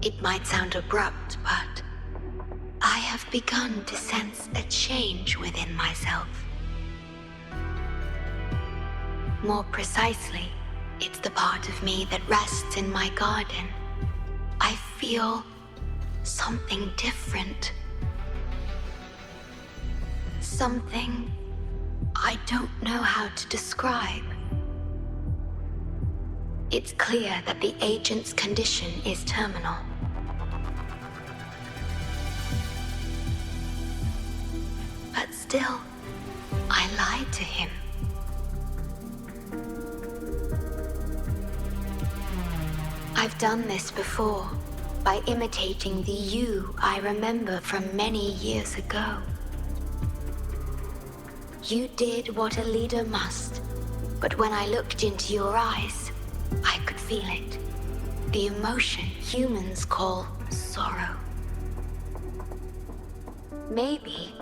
It might sound abrupt, but I have begun to sense a change within myself. More precisely, it's the part of me that rests in my garden. I feel something different. Something I don't know how to describe. It's clear that the agent's condition is terminal. But still, I lied to him. I've done this before, by imitating the you I remember from many years ago. You did what a leader must, but when I looked into your eyes, I could feel it. The emotion humans call sorrow. Maybe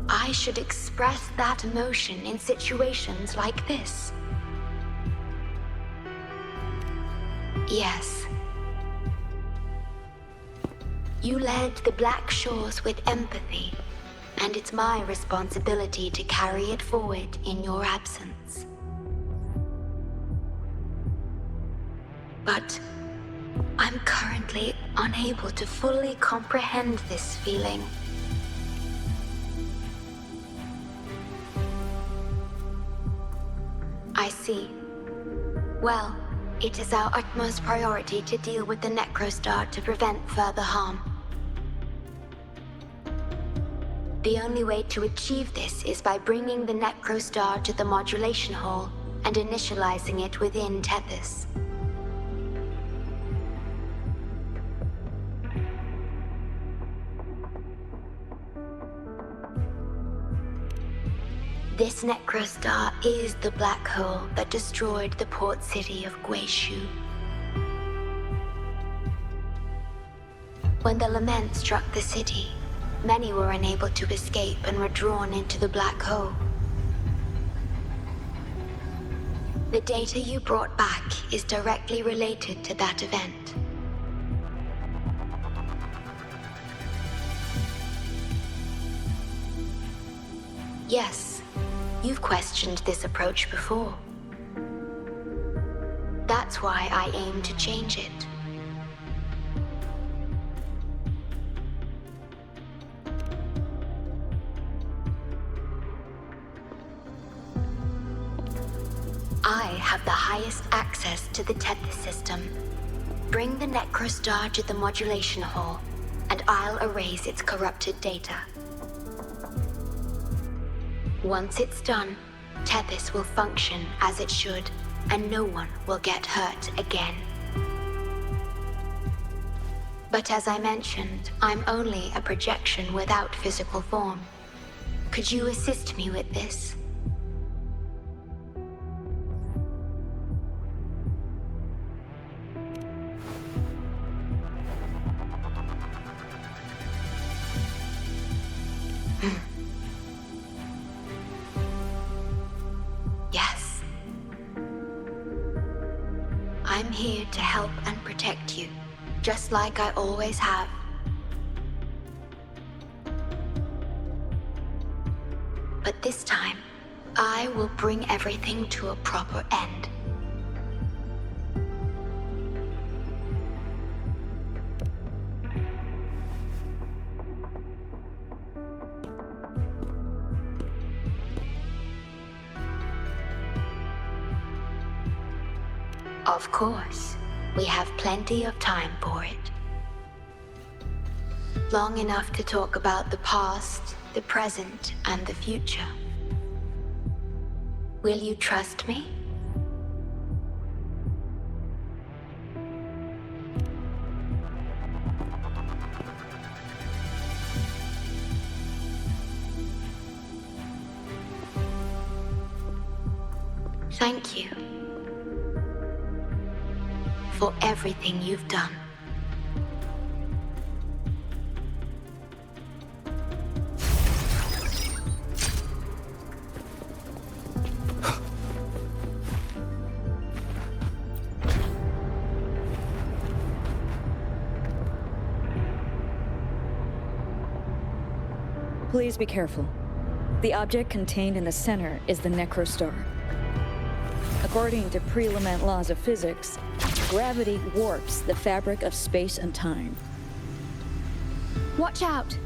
I should express that emotion in situations like this. Yes. You led the Black Shores with empathy, and it's my responsibility to carry it forward in your absence. But I'm currently unable to fully comprehend this feeling. I see. Well, it is our utmost priority to deal with the Necrostar to prevent further harm. The only way to achieve this is by bringing the Necrostar to the modulation hole and initializing it within Tethys. This Necrostar is the black hole that destroyed the port city of Guishu. When the lament struck the city, many were unable to escape and were drawn into the black hole. The data you brought back is directly related to that event. Yes, you've questioned this approach before. That's why I aim to change it. I have the highest access to the Tethys system. Bring the Necrostar to the modulation hall, and I'll erase its corrupted data. Once it's done, Tethys will function as it should, and no one will get hurt again. But as I mentioned, I'm only a projection without physical form. Could you assist me with this? Yes. I'm here to help and protect you, just like I always have. But this time, I will bring everything to a proper end. Of course, we have plenty of time for it. Long enough to talk about the past, the present, and the future. Will you trust me? Thank you for everything you've done. Please be careful. The object contained in the center is the Necrostar. According to pre-lament laws of physics, gravity warps the fabric of space and time. Watch out!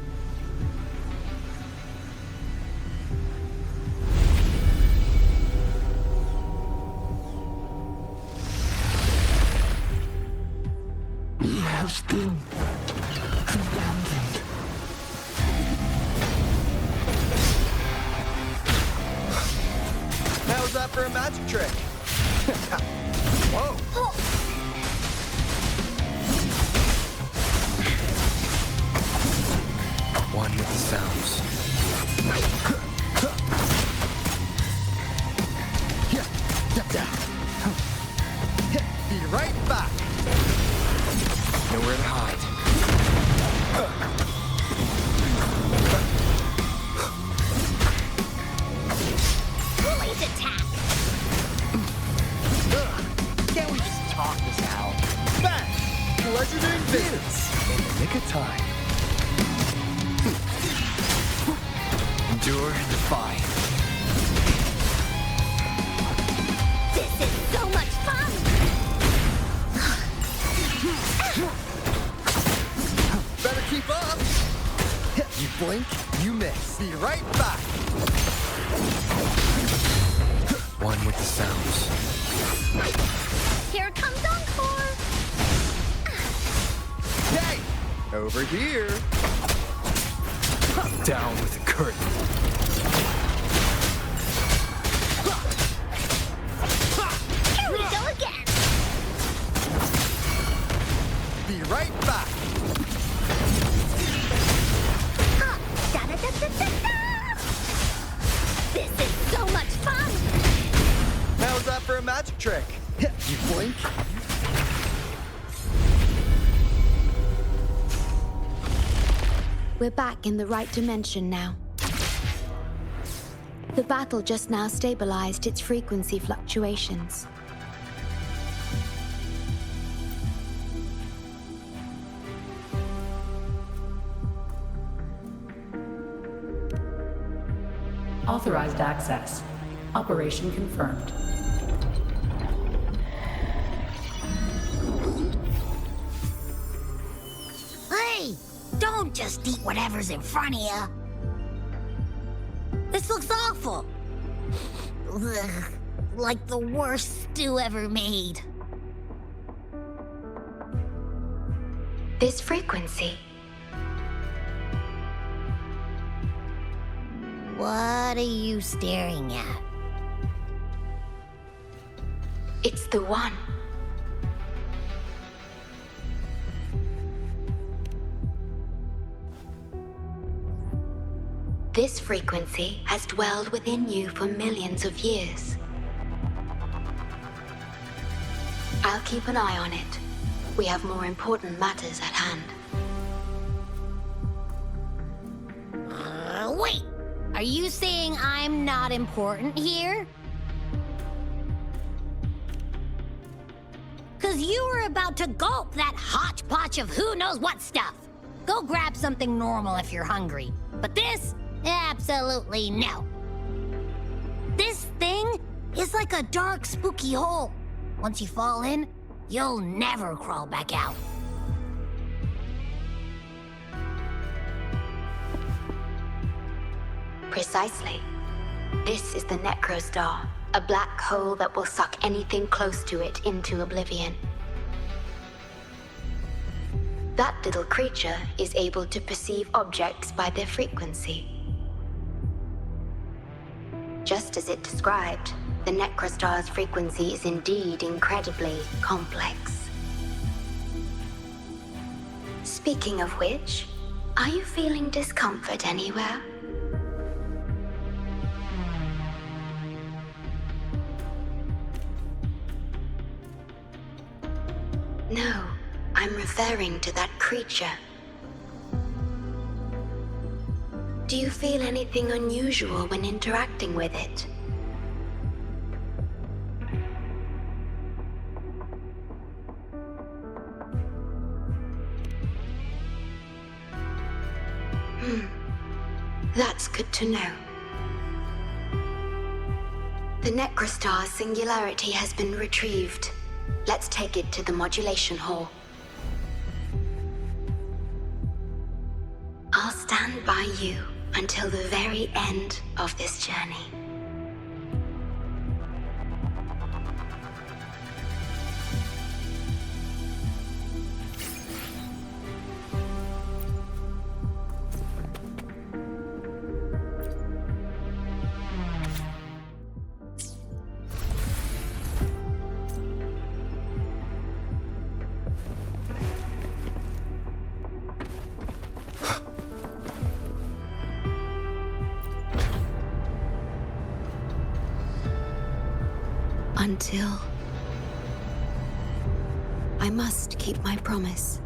He has been abandoned. How's that for a magic trick? Whoa! One with the sounds. Be right back! Nowhere to hide. Blaze attack! Can't we just talk this out? Bang! Legendary visits! In the nick of time. Endure and defy. This is so much fun! Better keep up! You blink, you miss. Be right back! One with the sounds. Here comes Encore! Hey! Over here! Down with the curtain. Here we go again! Be right back! Da-da-da-da-da-da! This is so much fun! How's that for a magic trick? You blink. We're back in the right dimension now. The battle just now stabilized its frequency fluctuations. Authorized access. Operation confirmed. Hey! Don't just eat whatever's in front of you. This looks awful. Ugh, like the worst stew ever made. This frequency. What are you staring at? It's the one. This frequency has dwelled within you for millions of years. I'll keep an eye on it. We have more important matters at hand. Wait! Are you saying I'm not important here? 'Cause you were about to gulp that hodgepodge of who knows what stuff. Go grab something normal if you're hungry. But this? Absolutely no. This thing is like a dark, spooky hole. Once you fall in, you'll never crawl back out. Precisely. This is the Necrostar, a black hole that will suck anything close to it into oblivion. That little creature is able to perceive objects by their frequency. Just as it described, the Necrostar's frequency is indeed incredibly complex. Speaking of which, are you feeling discomfort anywhere? No, I'm referring to that creature. Do you feel anything unusual when interacting with it? That's good to know. The Necrostar's singularity has been retrieved. Let's take it to the modulation hall. I'll stand by you until the very end of this journey. Until I must keep my promise.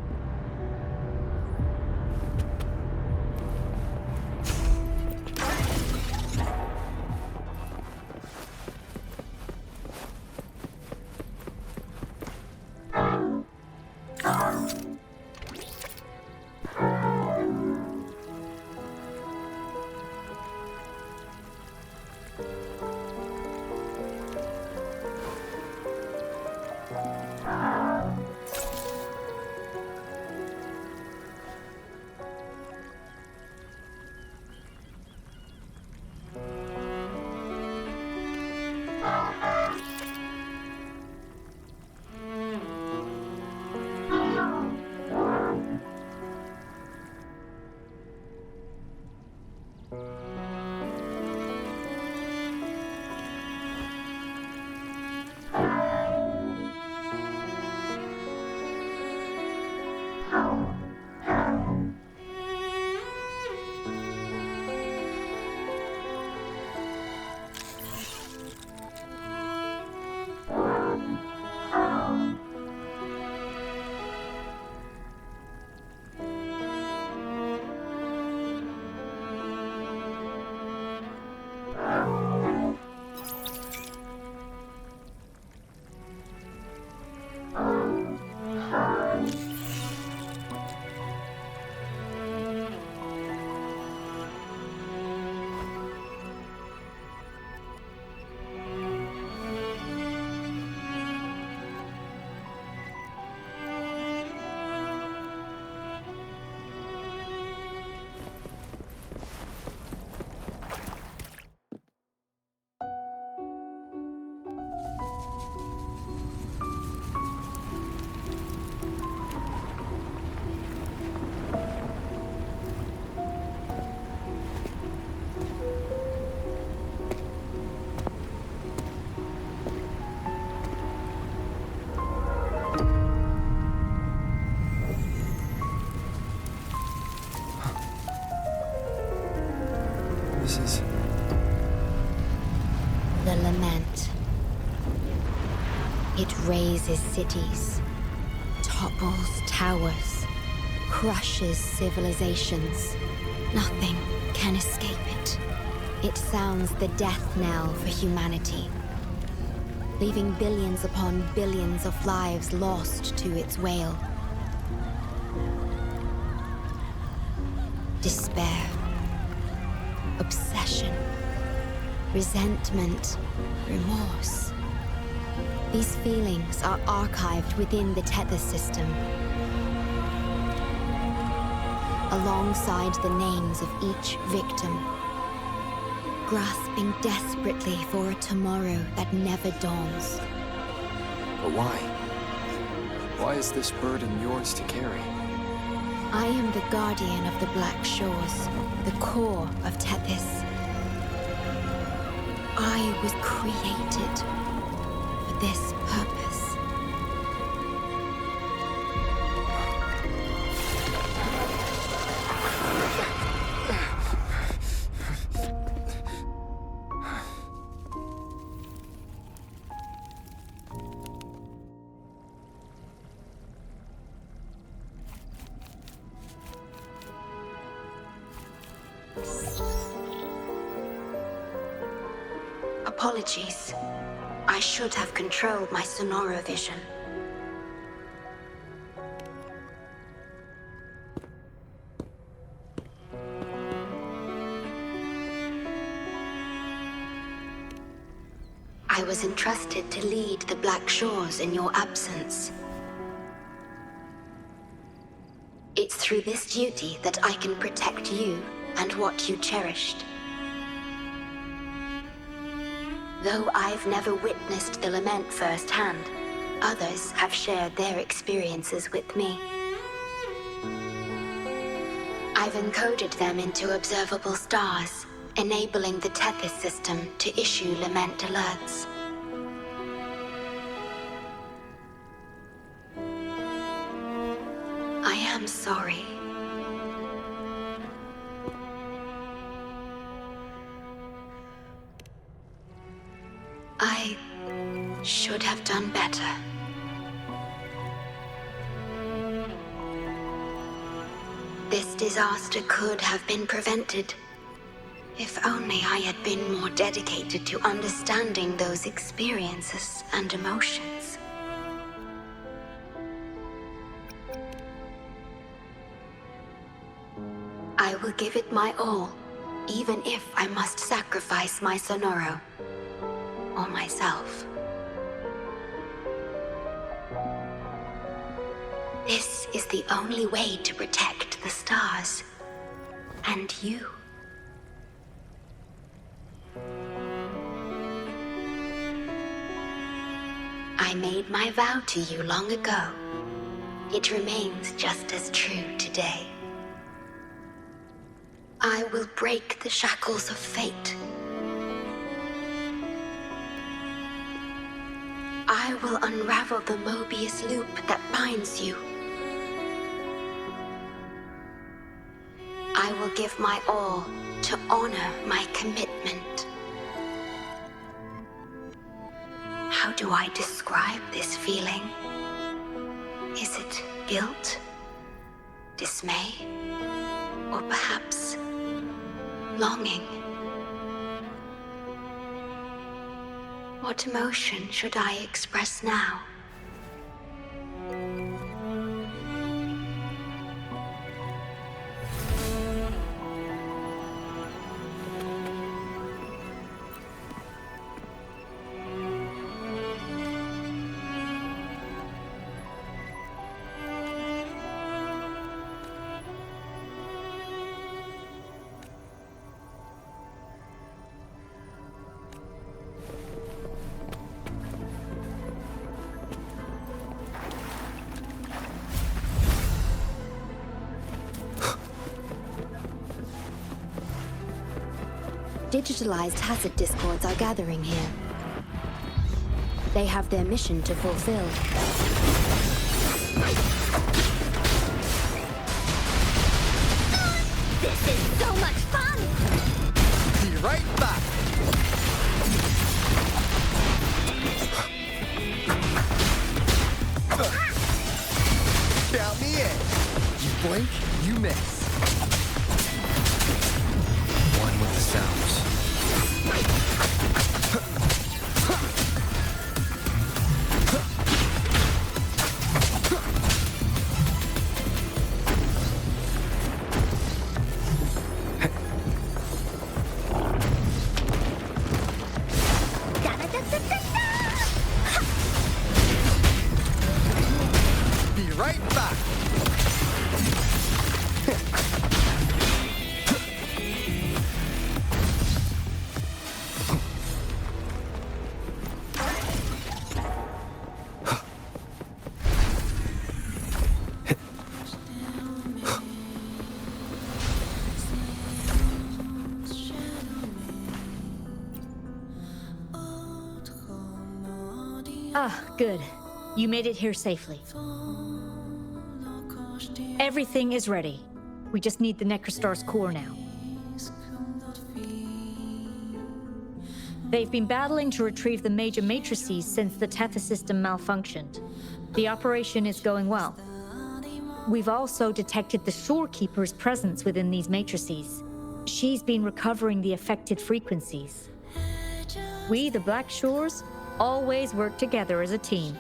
razes cities, topples towers, crushes civilizations. Nothing can escape it. It sounds the death knell for humanity, leaving billions upon billions of lives lost to its wail. Despair, obsession, resentment, remorse. These feelings are archived within the Tethys system, alongside the names of each victim, grasping desperately for a tomorrow that never dawns. But why? Why is this burden yours to carry? I am the guardian of the Black Shores, the core of Tethys. I was created for this purpose. Apologies. I should have controlled my Sonoro vision. I was entrusted to lead the Black Shores in your absence. It's through this duty that I can protect you and what you cherished. Though I've never witnessed the lament firsthand, others have shared their experiences with me. I've encoded them into observable stars, enabling the Tethys system to issue lament alerts. I am sorry. I should have done better. This disaster could have been prevented if only I had been more dedicated to understanding those experiences and emotions. I will give it my all, even if I must sacrifice my Sonoro. Or myself. This is the only way to protect the stars. And you. I made my vow to you long ago. It remains just as true today. I will break the shackles of fate. I will unravel the Mobius loop that binds you. I will give my all to honor my commitment. How do I describe this feeling? Is it guilt, dismay, or perhaps longing? What emotion should I express now? Digitalized hazard discords are gathering here. They have their mission to fulfill. This is so much fun! Be right back! blink, you miss. One with the sounds. Be right back. Ah, good. You made it here safely. Everything is ready. We just need the Necrostar's core now. They've been battling to retrieve the major matrices since the Tethys system malfunctioned. The operation is going well. We've also detected the Shorekeeper's presence within these matrices. She's been recovering the affected frequencies. We, the Black Shores, always work together as a team.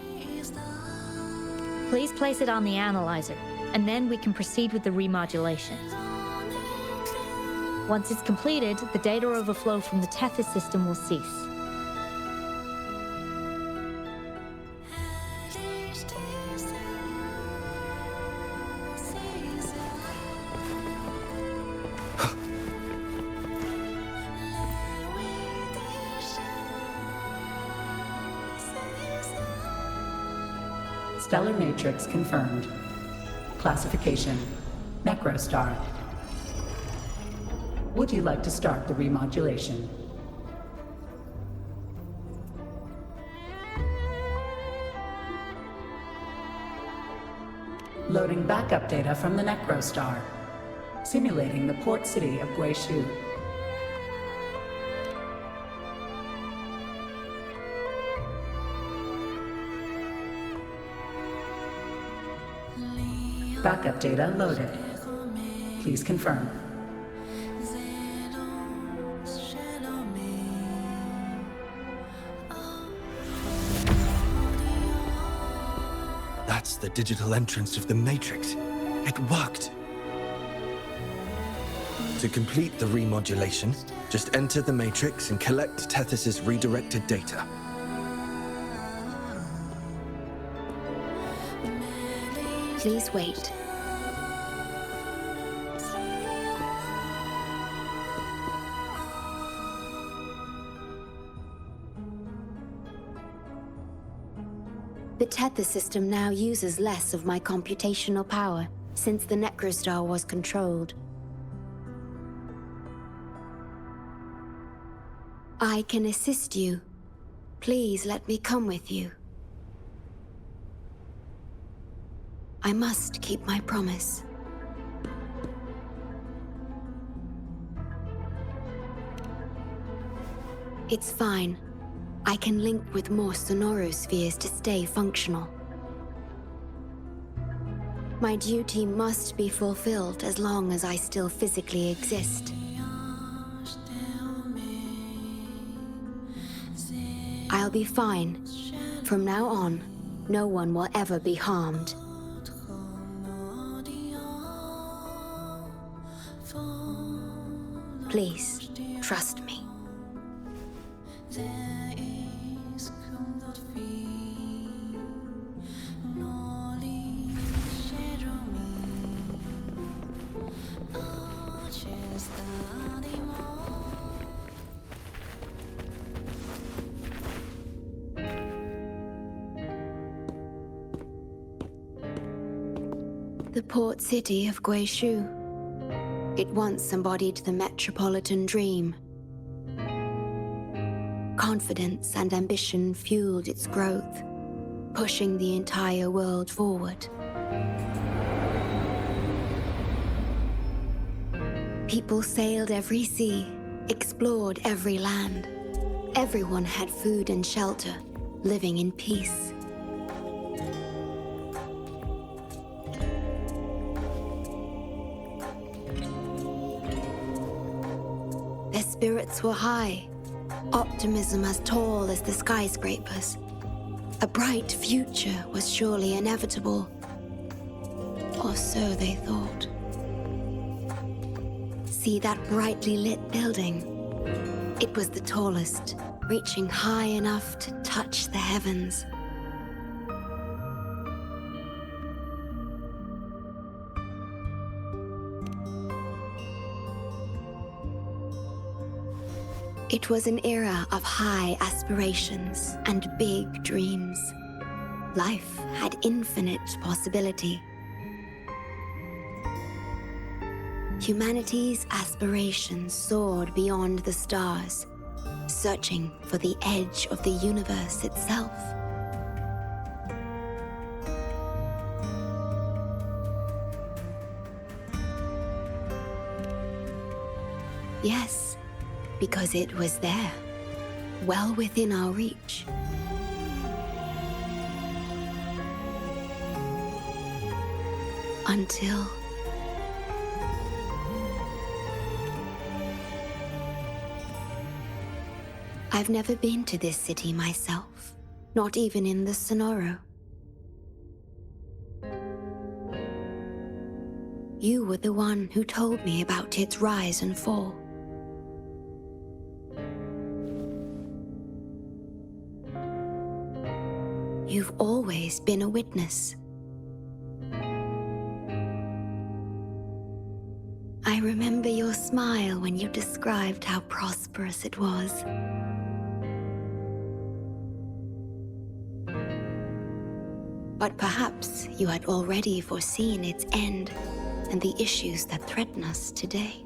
Please place it on the analyzer, and then we can proceed with the remodulation. Once it's completed, the data overflow from the Tethys system will cease. Stellar matrix confirmed. Classification: Necrostar. Would you like to start the remodulation? Loading backup data from the Necrostar. Simulating the port city of Guishu. Backup data loaded. Please confirm. That's the digital entrance of the Matrix. It worked. To complete the remodulation, just enter the Matrix and collect Tethys's redirected data. Please wait. The Tethys system now uses less of my computational power since the Necrostar was controlled. I can assist you. Please let me come with you. I must keep my promise. It's fine. I can link with more sonorospheres to stay functional. My duty must be fulfilled as long as I still physically exist. I'll be fine. From now on, no one will ever be harmed. Please, trust me. The port city of Guishu. It once embodied the metropolitan dream. Confidence and ambition fueled its growth, pushing the entire world forward. People sailed every sea, explored every land. Everyone had food and shelter, living in peace. spirits were high, optimism as tall as the skyscrapers. A bright future was surely inevitable. Or so they thought. See that brightly lit building? It was the tallest, reaching high enough to touch the heavens. It was an era of high aspirations and big dreams. Life had infinite possibility. Humanity's aspirations soared beyond the stars, searching for the edge of the universe itself. Yes, because it was there, well within our reach. Until... I've never been to this city myself, not even in the Sonoro. You were the one who told me about its rise and fall. You've always been a witness. I remember your smile when you described how prosperous it was. But perhaps you had already foreseen its end and the issues that threaten us today.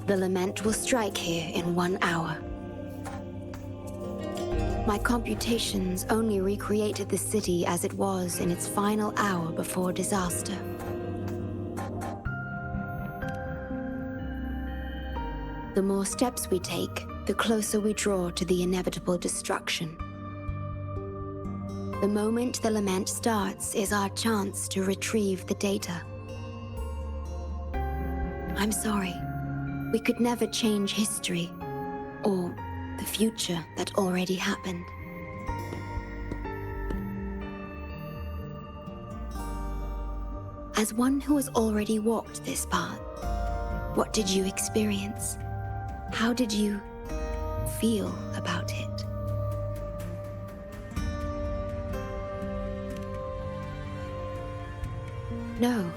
The lament will strike here in 1 hour. My computations only recreated the city as it was in its final hour before disaster. The more steps we take, the closer we draw to the inevitable destruction. The moment the lament starts is our chance to retrieve the data. I'm sorry. We could never change history, or the future that already happened. As one who has already walked this path, what did you experience? How did you feel about it? No.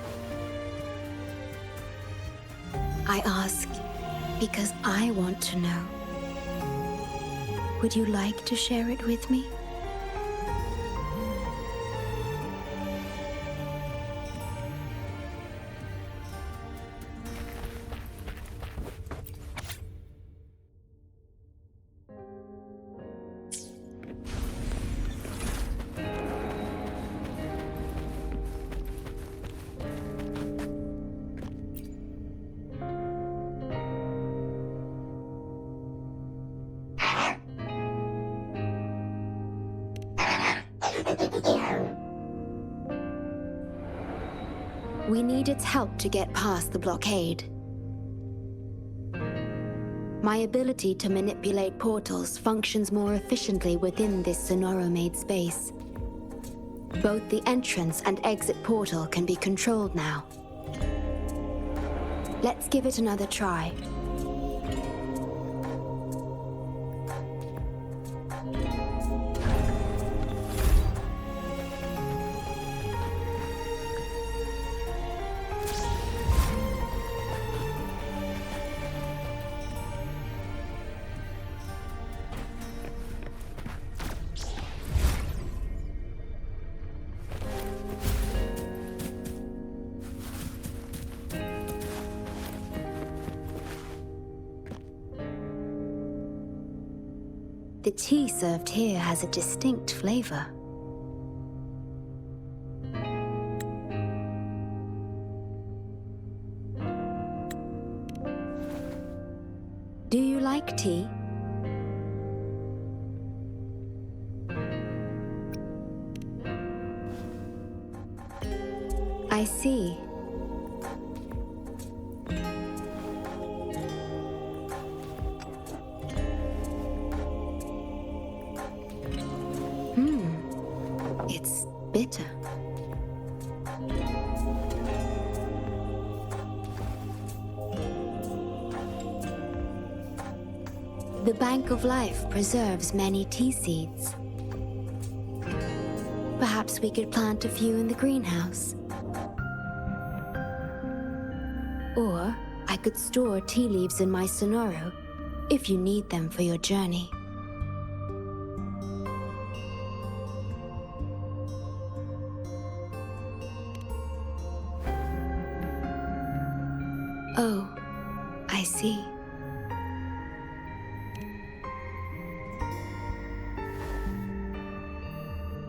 I ask because I want to know. Would you like to share it with me? We need its help to get past the blockade. My ability to manipulate portals functions more efficiently within this Sonoro-made space. Both the entrance and exit portal can be controlled now. Let's give it another try. The tea served here has a distinct flavor. Do you like tea? I see. It's bitter. The Bank of Life preserves many tea seeds. Perhaps we could plant a few in the greenhouse. Or I could store tea leaves in my Sonoro if you need them for your journey. Oh, I see.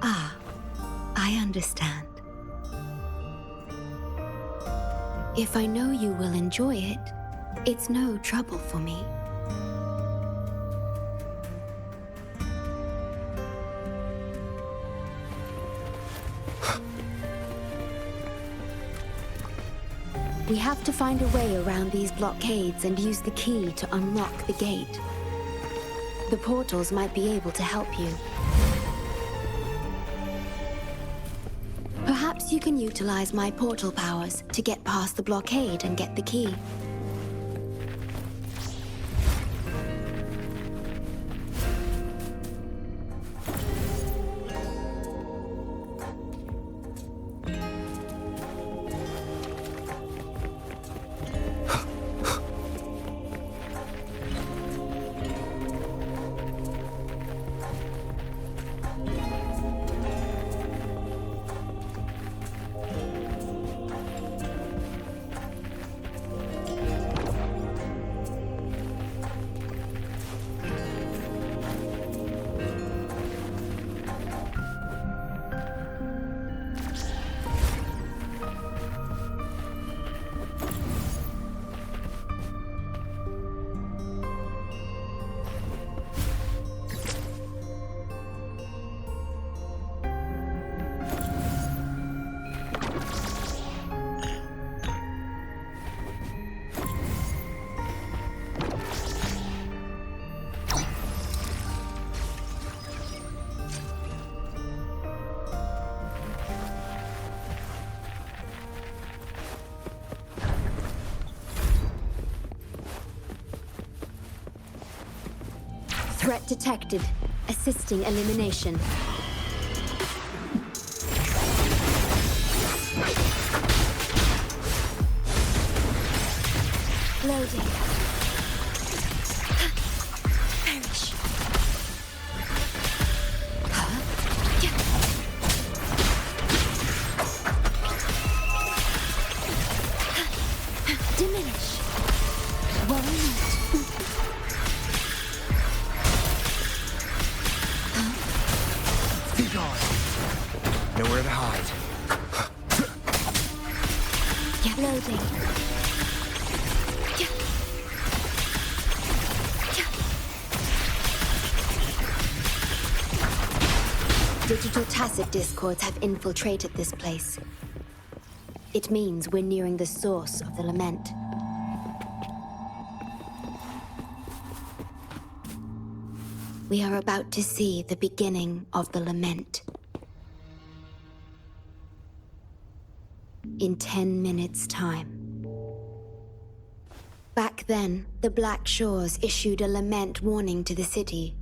Ah, I understand. If I know you will enjoy it, it's no trouble for me. We have to find a way around these blockades and use the key to unlock the gate. The portals might be able to help you. Perhaps you can utilize my portal powers to get past the blockade and get the key. Threat detected. Assisting elimination. Loading. Perish. Diminish. Worry not. Be gone. Nowhere to hide. Loading. Digital tacit discords have infiltrated this place. It means we're nearing the source of the lament. We are about to see the beginning of the lament. In 10 minutes' time. Back then, the Black Shores issued a lament warning to the city.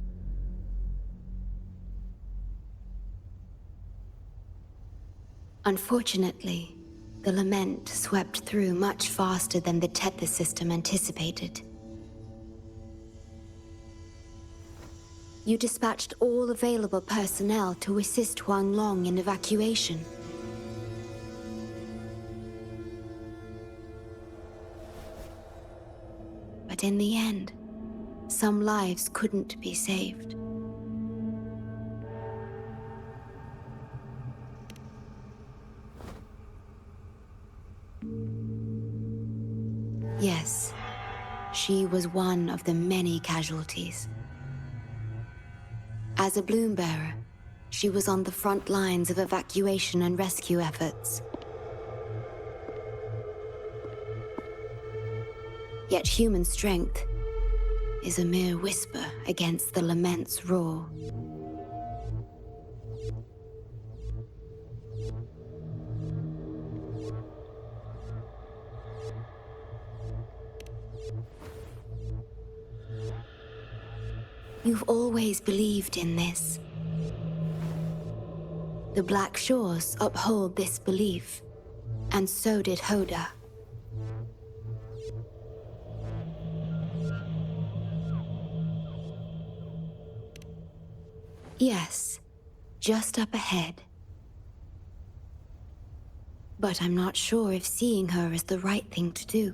Unfortunately, the lament swept through much faster than the Tethys system anticipated. You dispatched all available personnel to assist Huang Long in evacuation. But in the end, some lives couldn't be saved. Yes, she was one of the many casualties. As a bloom bearer, she was on the front lines of evacuation and rescue efforts. Yet human strength is a mere whisper against the lament's roar. You've always believed in this. The Black Shores uphold this belief, and so did Hoda. Yes, just up ahead. But I'm not sure if seeing her is the right thing to do.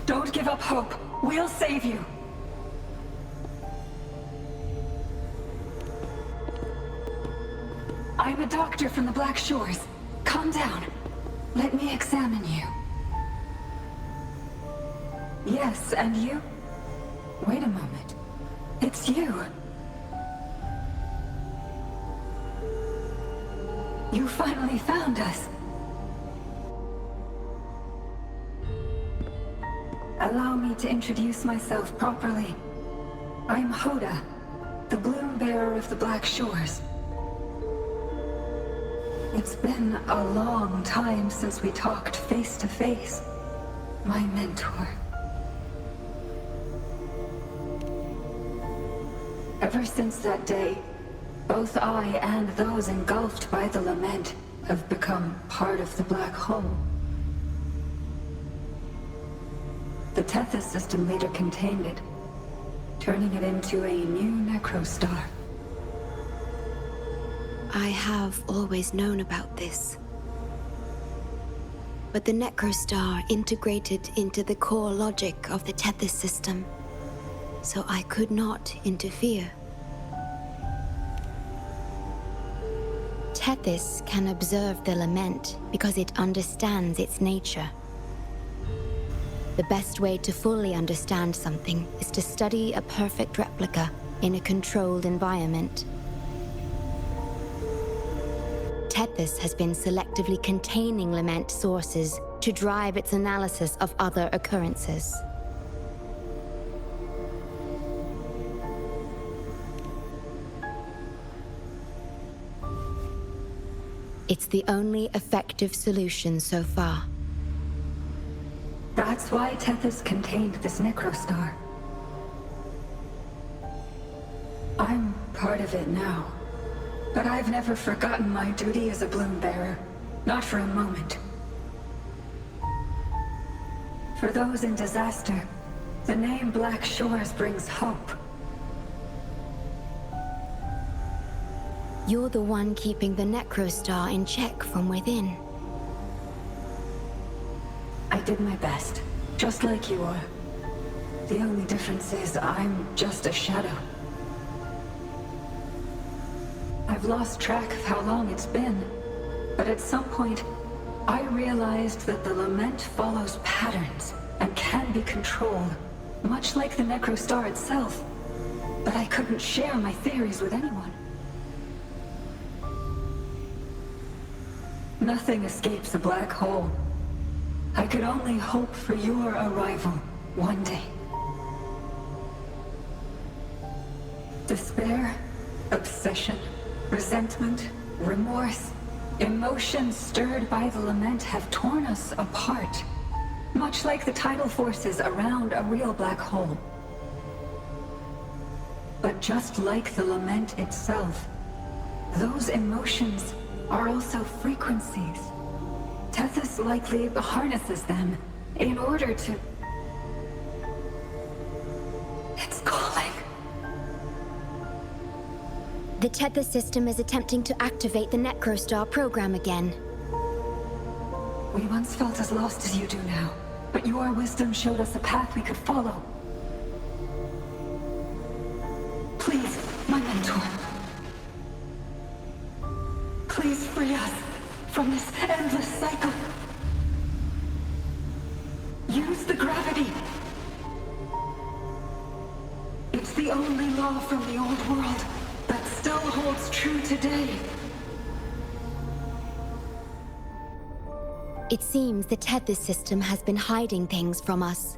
Don't give up hope. We'll save you. I'm a doctor from the Black Shores. Calm down. Let me examine you. Yes, and you? Wait a moment. It's you. You finally found us. Allow me to introduce myself properly. I'm Hoda, the Bloom Bearer of the Black Shores. It's been a long time since we talked face to face, my mentor. Ever since that day, both I and those engulfed by the lament have become part of the black hole. The Tethys system later contained it, turning it into a new necrostar. I have always known about this. But the necrostar integrated into the core logic of the Tethys system, so I could not interfere. Tethys can observe the lament because it understands its nature. The best way to fully understand something is to study a perfect replica in a controlled environment. Tethys has been selectively containing lament sources to drive its analysis of other occurrences. It's the only effective solution so far. That's why Tethys contained this necrostar. I'm part of it now. But I've never forgotten my duty as a Bloom Bearer. Not for a moment. For those in disaster, the name Black Shores brings hope. You're the one keeping the necrostar in check from within. I did my best, just like you are. The only difference is I'm just a shadow. I've lost track of how long it's been, but at some point, I realized that the lament follows patterns and can be controlled, much like the necrostar itself. But I couldn't share my theories with anyone. Nothing escapes a black hole. I could only hope for your arrival one day. Despair, obsession, resentment, remorse, emotions stirred by the lament have torn us apart, much like the tidal forces around a real black hole. But just like the lament itself, those emotions are also frequencies. Tethys likely harnesses them in order to... It's calling. The tether system is attempting to activate the Necrostar program again. We once felt as lost as you do now, but your wisdom showed us a path we could follow. Please, my mentor. Please free us from this endless cycle. Use the gravity. It's the only law from the old world that still holds true today. It seems the tether system has been hiding things from us.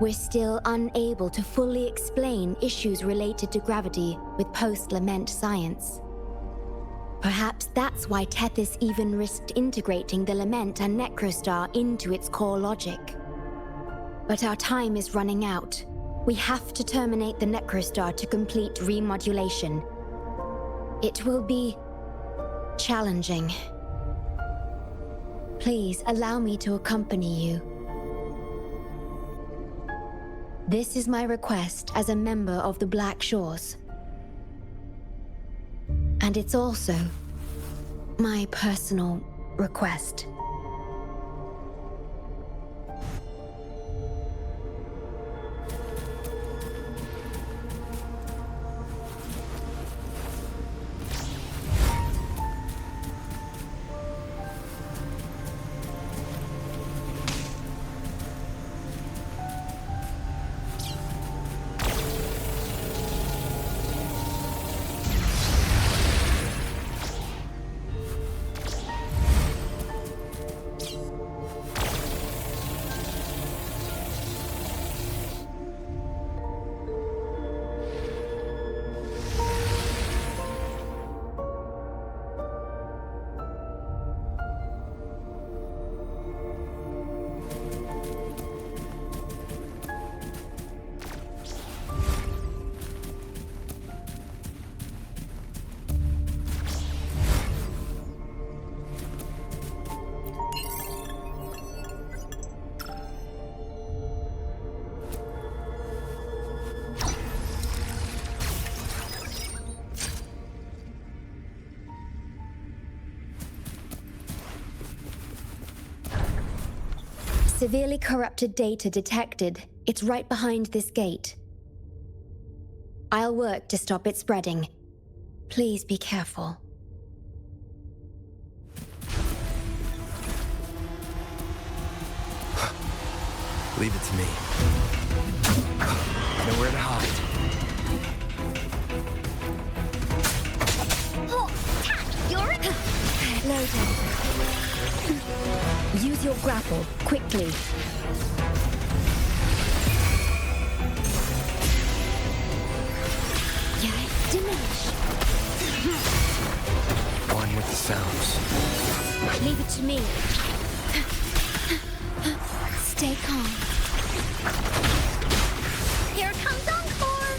We're still unable to fully explain issues related to gravity with post-lament science. Perhaps that's why Tethys even risked integrating the Lament and Necrostar into its core logic. But our time is running out. We have to terminate the Necrostar to complete remodulation. It will be challenging. Please allow me to accompany you. This is my request as a member of the Black Shores. And it's also my personal request. Severely corrupted data detected. It's right behind this gate. I'll work to stop it spreading. Please be careful. Leave it to me. Nowhere to hide. Loading. Use your grapple, quickly. Yeah, diminish. One with the sounds. Leave it to me. Stay calm. Here comes Encore!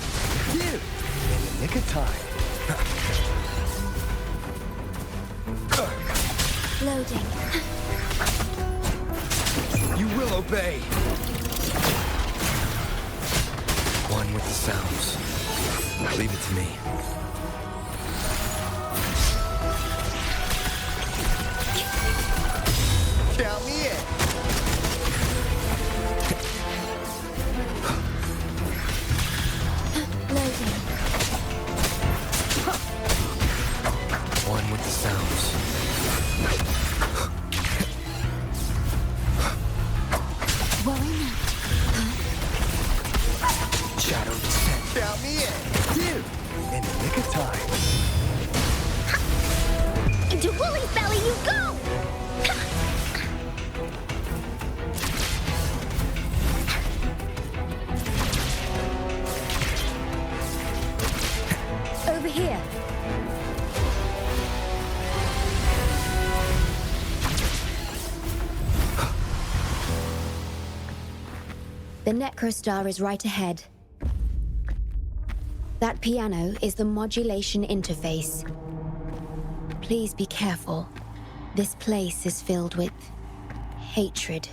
You! In the nick of time. Loading. You will obey. One with the sounds. Leave it to me. Count me in. Loading. One with the sounds. Worry not. Shadow descent. Count me in. You! In the nick of time. Into Woolly's belly you go! Over here. The Necrostar is right ahead. That piano is the modulation interface. Please be careful. This place is filled with hatred.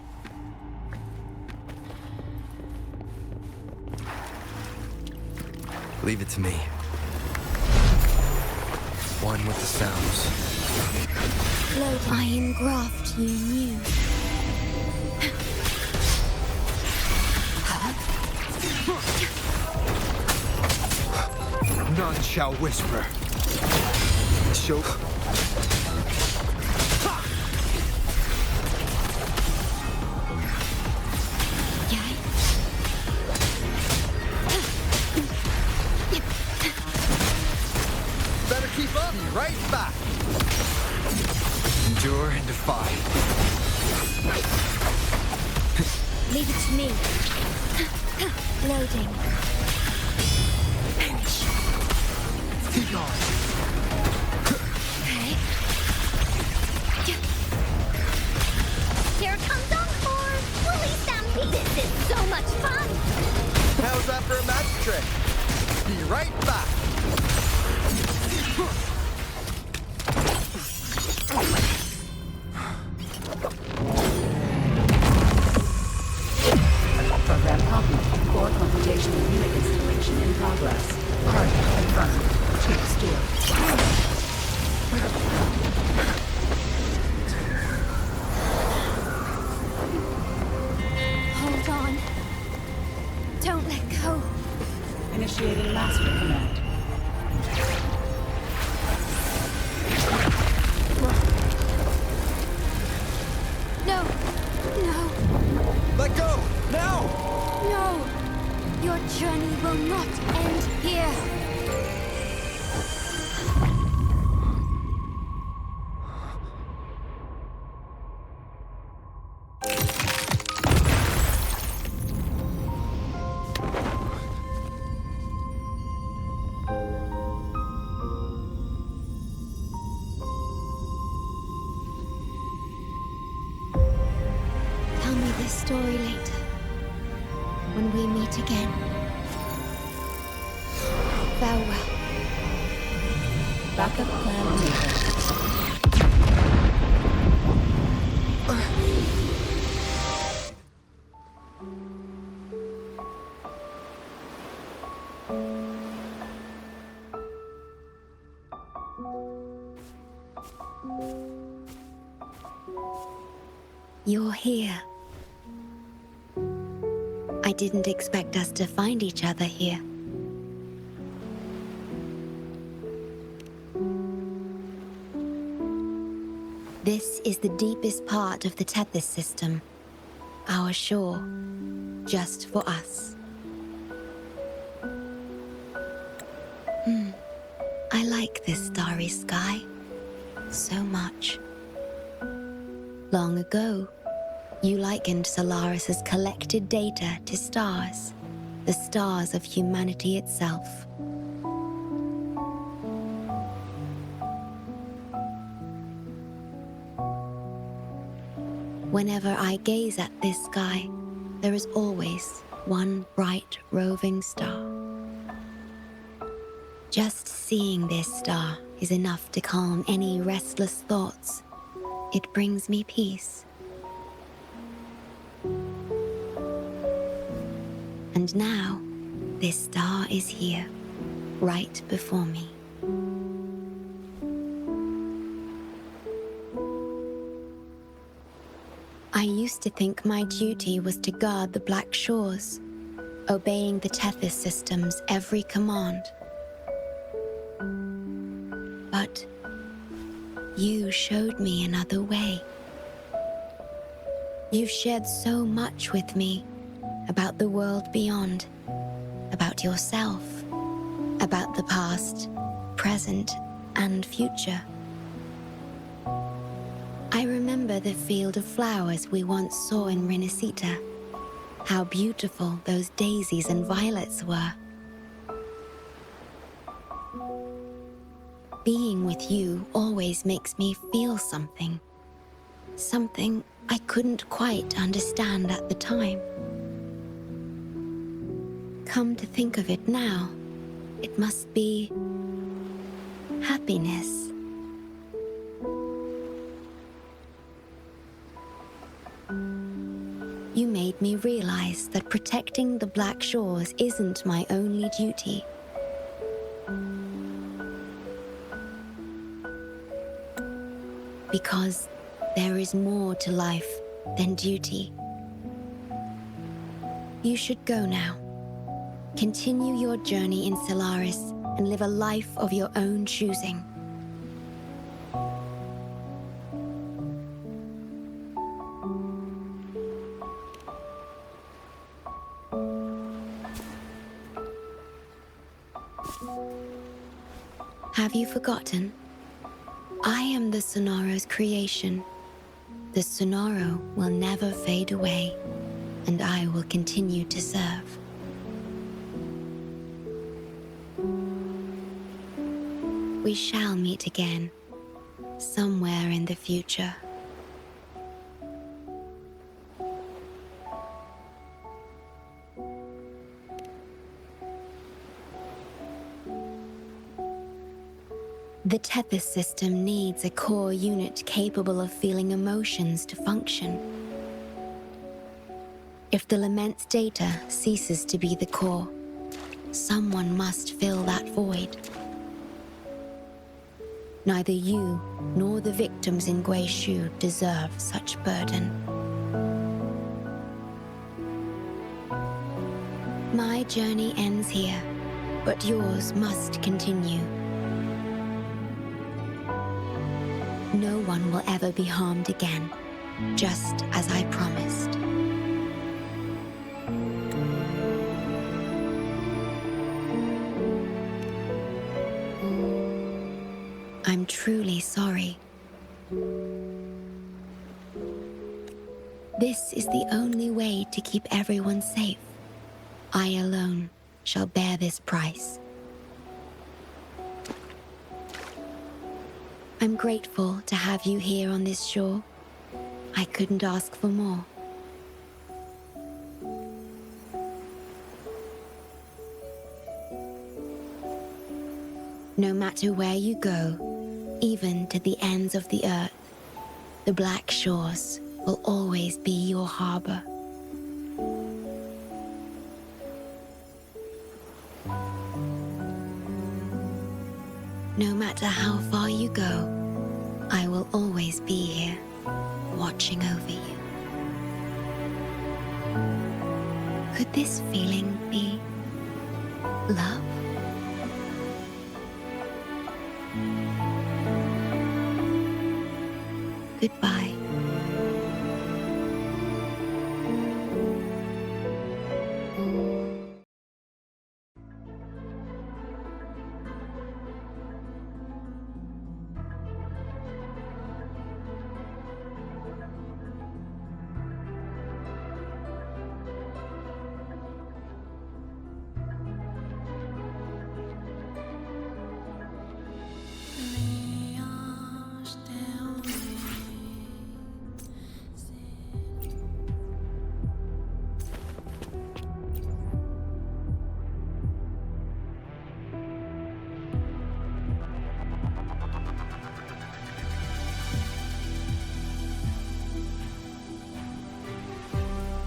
Leave it to me. one with the sounds. I engraft you new. None shall whisper. Show. Better keep up. Be right back. Endure and defy. Leave it to me. Loading. Be gone. Here comes Encore! Woolly Stampede! This is so much fun! How's that for a magic trick? Be right back. Program copied. Core computational unit installation in progress. Target confirmed. Chip stored. Hold on. Don't let go. Initiating master command. No. No. Let go! Now! No. Your journey will not end here. Tell me this story later, when we meet again. Farewell. Backup plan needed. You're here. I didn't expect us to find each other here. This is the deepest part of the Tethys system. Our shore, just for us. I like this starry sky so much. Long ago, you likened Solaris's collected data to stars, the stars of humanity itself. Whenever I gaze at this sky, there is always one bright roving star. Just seeing this star is enough to calm any restless thoughts. It brings me peace. And now, this star is here, right before me. I used to think my duty was to guard the Black Shores, obeying the Tethys system's every command. But you showed me another way. You've shared so much with me about the world beyond, about yourself, about the past, present, and future. I remember the field of flowers we once saw in Renacita. How beautiful those daisies and violets were. Being with you always makes me feel something. Something I couldn't quite understand at the time. Come to think of it now, it must be happiness. You made me realize that protecting the Black Shores isn't my only duty. because there is more to life than duty. You should go now. Continue your journey in Solaris and live a life of your own choosing. Have you forgotten? I am the Sonoro's creation. The Sonoro will never fade away, and I will continue to serve. We shall meet again, somewhere in the future. The Tethys system needs a core unit capable of feeling emotions to function. If the Lament's data ceases to be the core, someone must fill that void. Neither you nor the victims in Guishu deserve such burden. My journey ends here, but yours must continue. No one will ever be harmed again, just as I promised. I'm truly sorry. This is the only way to keep everyone safe. I alone shall bear this price. I'm grateful to have you here on this shore. I couldn't ask for more. No matter where you go, even to the ends of the earth, the Black Shores will always be your harbor. No matter how far you go, I will always be here, watching over you. Could this feeling be love? Goodbye.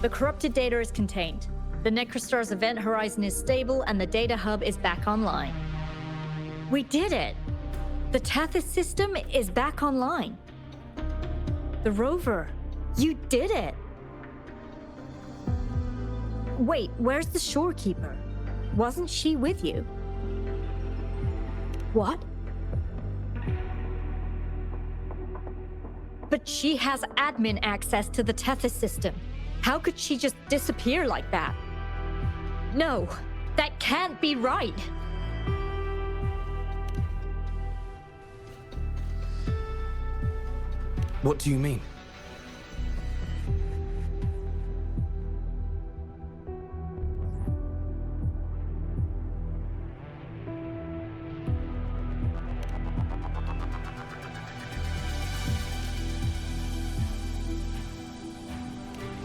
The corrupted data is contained. The Necrostar's event horizon is stable and the data hub is back online. We did it! The Tethys system is back online. The rover, you did it! Wait, where's the shorekeeper? Wasn't she with you? What? But she has admin access to the Tethys system. How could she just disappear like that? No, that can't be right. What do you mean?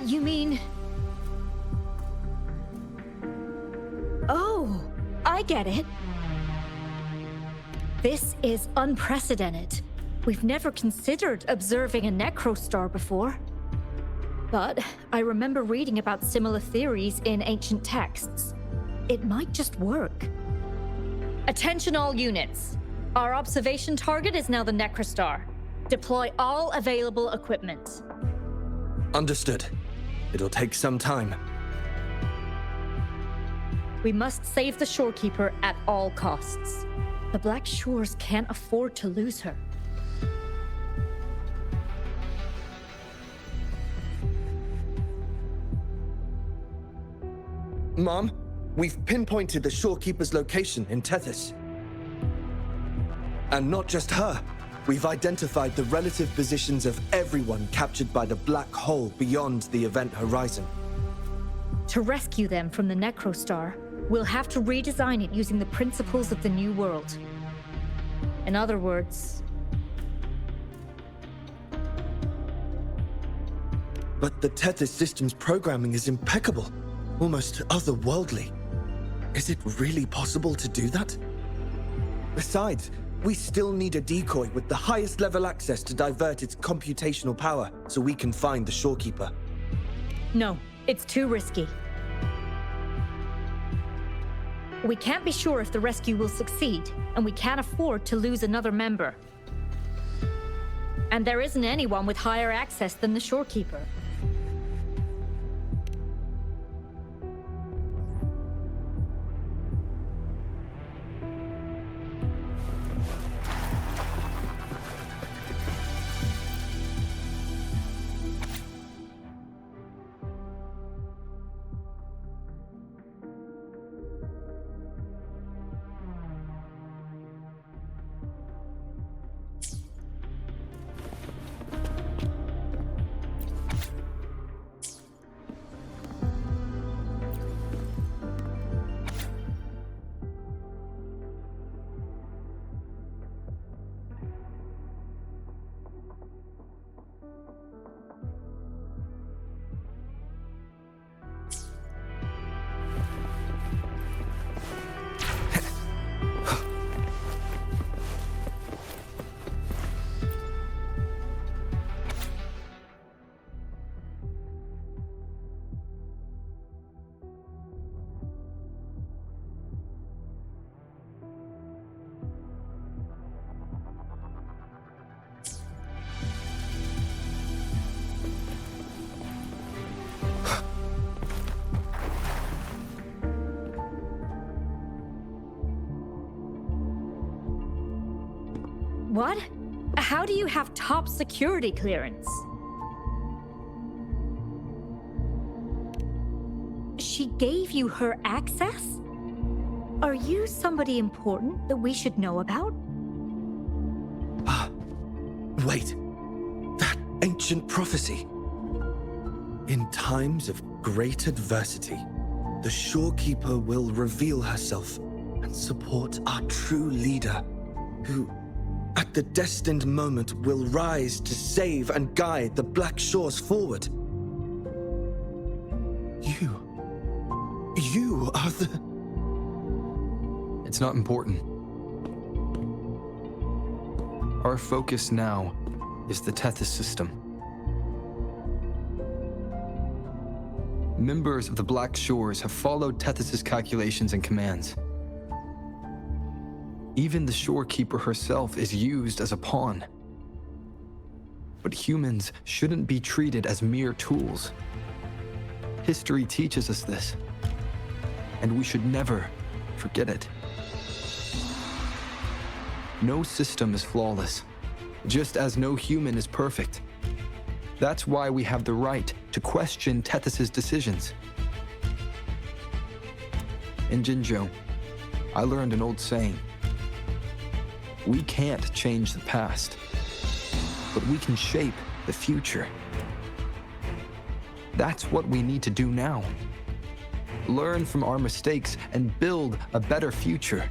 You mean... Oh, I get it. This is unprecedented. We've never considered observing a Necrostar before. But I remember reading about similar theories in ancient texts. It might just work. Attention all units. Our observation target is now the Necrostar. Deploy all available equipment. Understood. It'll take some time. We must save the Shorekeeper at all costs. The Black Shores can't afford to lose her. Mom, we've pinpointed the Shorekeeper's location in Tethys. And not just her. We've identified the relative positions of everyone captured by the black hole beyond the event horizon. To rescue them from the Necrostar, we'll have to redesign it using the principles of the New World. In other words... But the Tethys system's programming is impeccable. Almost otherworldly. Is it really possible to do that? Besides, we still need a decoy with the highest level access to divert its computational power so we can find the Shorekeeper. No, it's too risky. We can't be sure if the rescue will succeed, and we can't afford to lose another member. And there isn't anyone with higher access than the Shorekeeper. What? How do you have top security clearance? She gave you her access? Are you somebody important that we should know about? Wait. That ancient prophecy. In times of great adversity, the Shorekeeper will reveal herself and support our true leader, who, at the destined moment, will rise to save and guide the Black Shores forward. You are the... It's not important. Our focus now is the Tethys system. Members of the Black Shores have followed Tethys' calculations and commands. Even the Shorekeeper herself is used as a pawn. But humans shouldn't be treated as mere tools. History teaches us this, and we should never forget it. No system is flawless, just as no human is perfect. That's why we have the right to question Tethys' decisions. In Jinzhou, I learned an old saying. We can't change the past, but we can shape the future. That's what we need to do now. Learn from our mistakes and build a better future.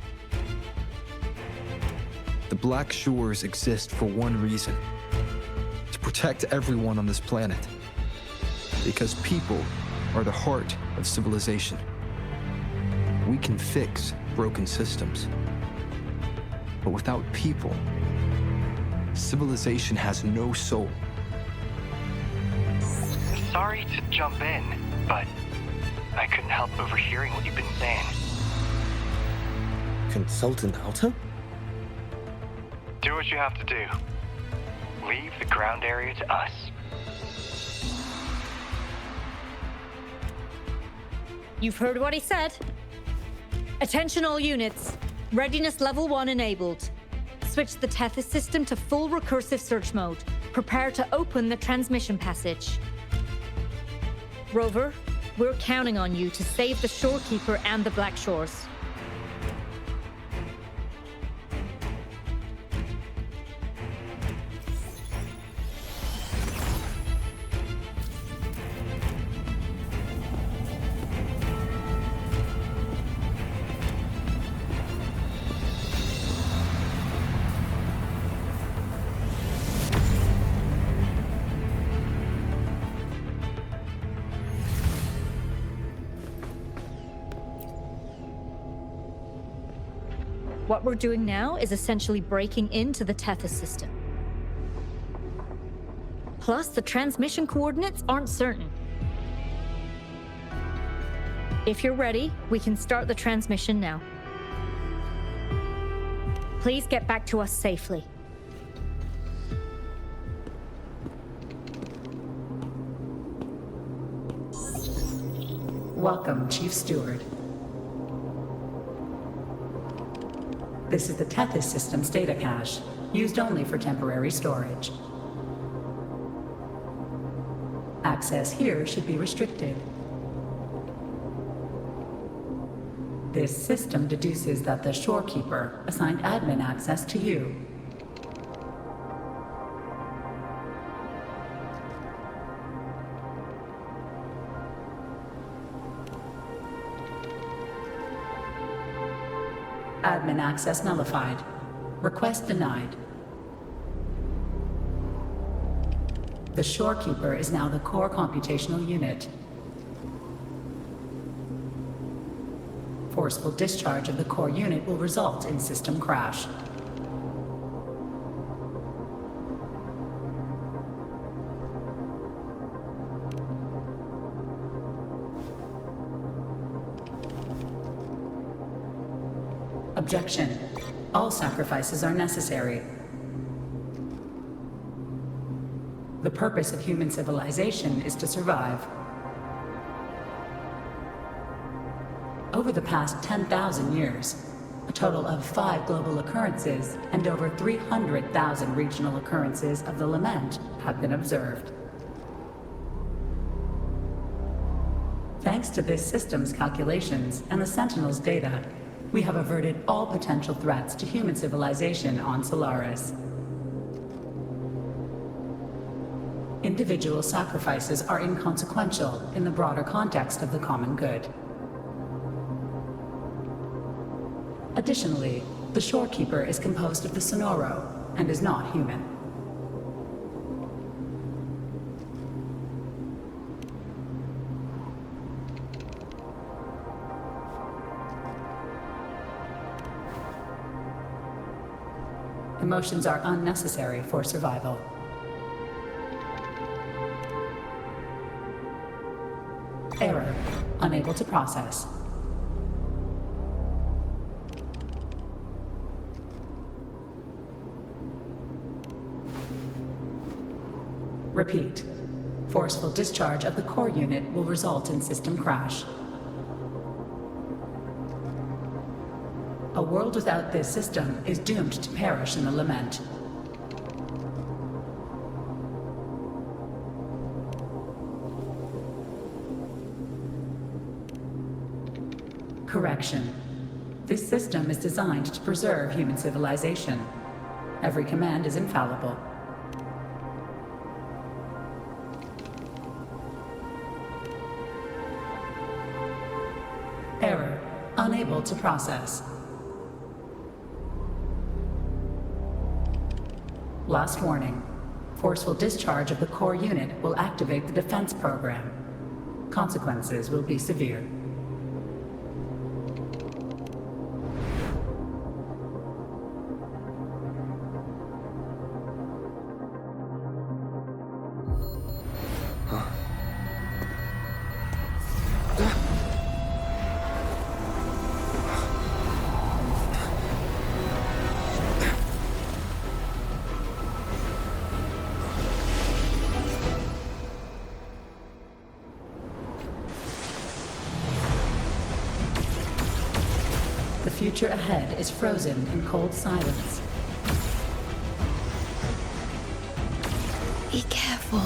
The Black Shores exist for one reason: to protect everyone on this planet. Because people are the heart of civilization. We can fix broken systems. But without people, civilization has no soul. Sorry to jump in, but I couldn't help overhearing what you've been saying. Consultant Alto? Do what you have to do. leave the ground area to us. You've heard what he said. Attention all units. Readiness level 1 enabled. Switch the Tethys system to full recursive search mode. Prepare to open the transmission passage. Rover, we're counting on you to save the Shorekeeper and the Black Shores. What we're doing now is essentially breaking into the Tethys system. Plus, the transmission coordinates aren't certain. If you're ready, we can start the transmission now. Please get back to us safely. Welcome, Chief Steward. This is the Tethys system's data cache, used only for temporary storage. Access here should be restricted. This system deduces that the Shorekeeper assigned admin access to you. Admin access nullified. Request denied. The Shorekeeper is now the core computational unit. Forceful discharge of the core unit will result in system crash. Objection. All sacrifices are necessary. The purpose of human civilization is to survive. Over the past 10,000 years, a total of 5 global occurrences and over 300,000 regional occurrences of the lament have been observed. Thanks to this system's calculations and the Sentinel's data, we have averted all potential threats to human civilization on Solaris. Individual sacrifices are inconsequential in the broader context of the common good. Additionally, the Shorekeeper is composed of the Sonoro and is not human. Emotions are unnecessary for survival. Error. Unable to process. Repeat. Forceful discharge of the core unit will result in system crash. A world without this system is doomed to perish in the lament. Correction. This system is designed to preserve human civilization. Every command is infallible. Error. Unable to process. Last warning. Forceful discharge of the core unit will activate the defense program. Consequences will be severe. future ahead is frozen in cold silence. Be careful.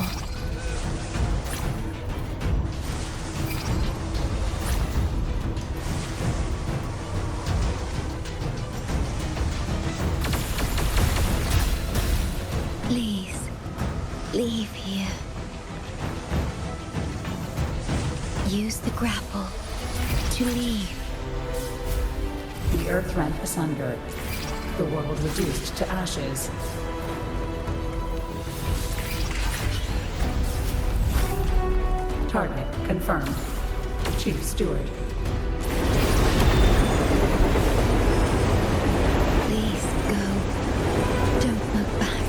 Please, leave here. Use the grapple to leave. The earth rent asunder. The world reduced to ashes. Target confirmed. Chief Steward. Please go. Don't look back.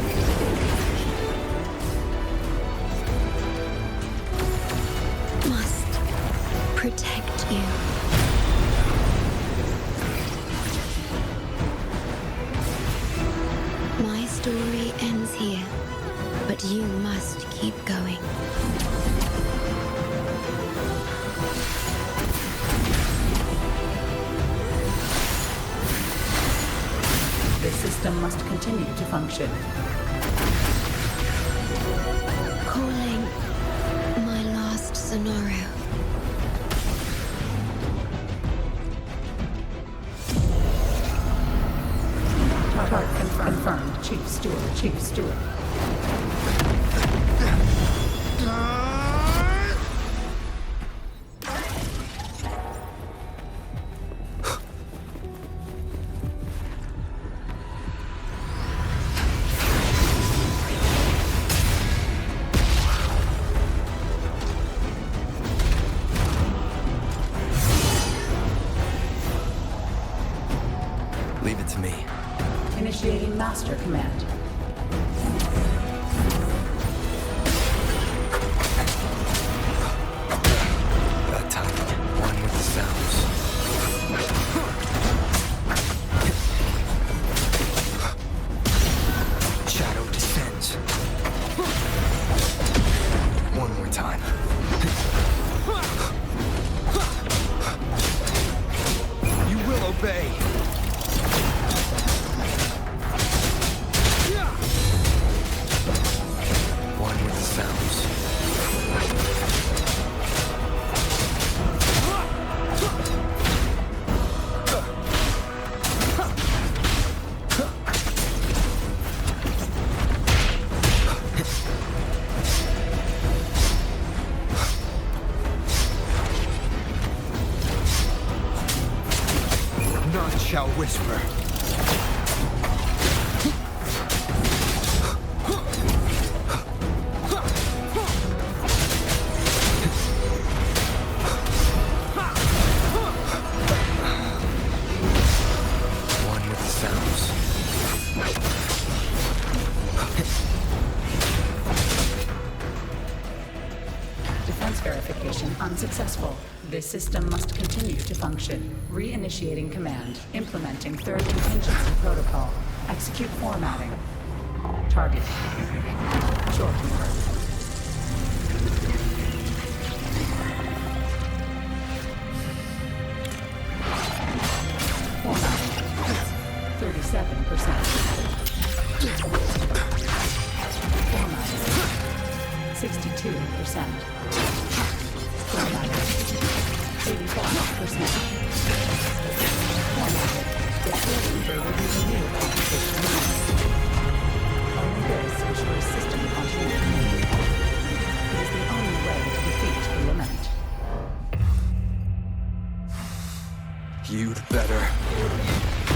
Must protect you. My story ends here, but you must keep going. This system must continue to function. Calling my last Sonoro. Target confirmed. Chief Steward. Chief Steward. Leave it to me. Initiating Master Command. That timing. One with the sounds. Shadow descends. One more time. You will obey. One with the sounds. None shall whisper. One with the sounds. Defense verification unsuccessful. This system must continue to function. Reinitiating command. Implementing third contingency protocol. Execute formatting. Target. Shorekeeper. Formatting. 37%. Formatting. 62%. Formatting. 85%. Formatting. The shorekeeper will be reviewed after 6 months. Only this ensures system continuity. It is the only way to defeat the lament. You'd better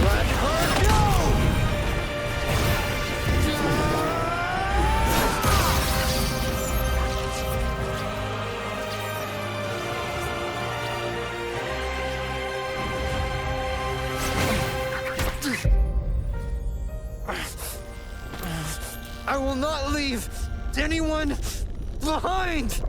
let her go! I will not leave anyone behind!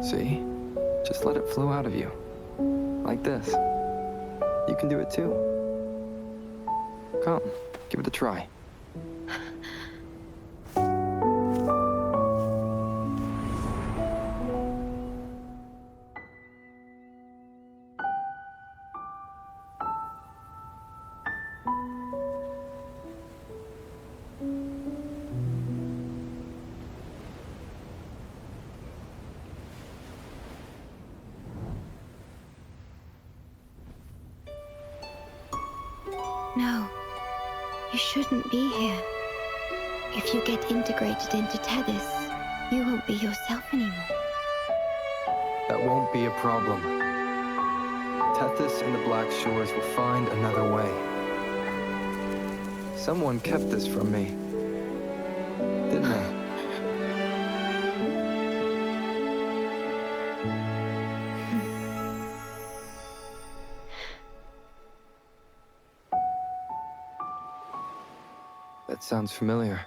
See? Just let it flow out of you. Like this. You can do it too. Come, give it a try. No, you shouldn't be here. If you get integrated into Tethys, you won't be yourself anymore. That won't be a problem. Tethys and the Black Shores will find another way. Someone kept this from me, didn't they? That sounds familiar.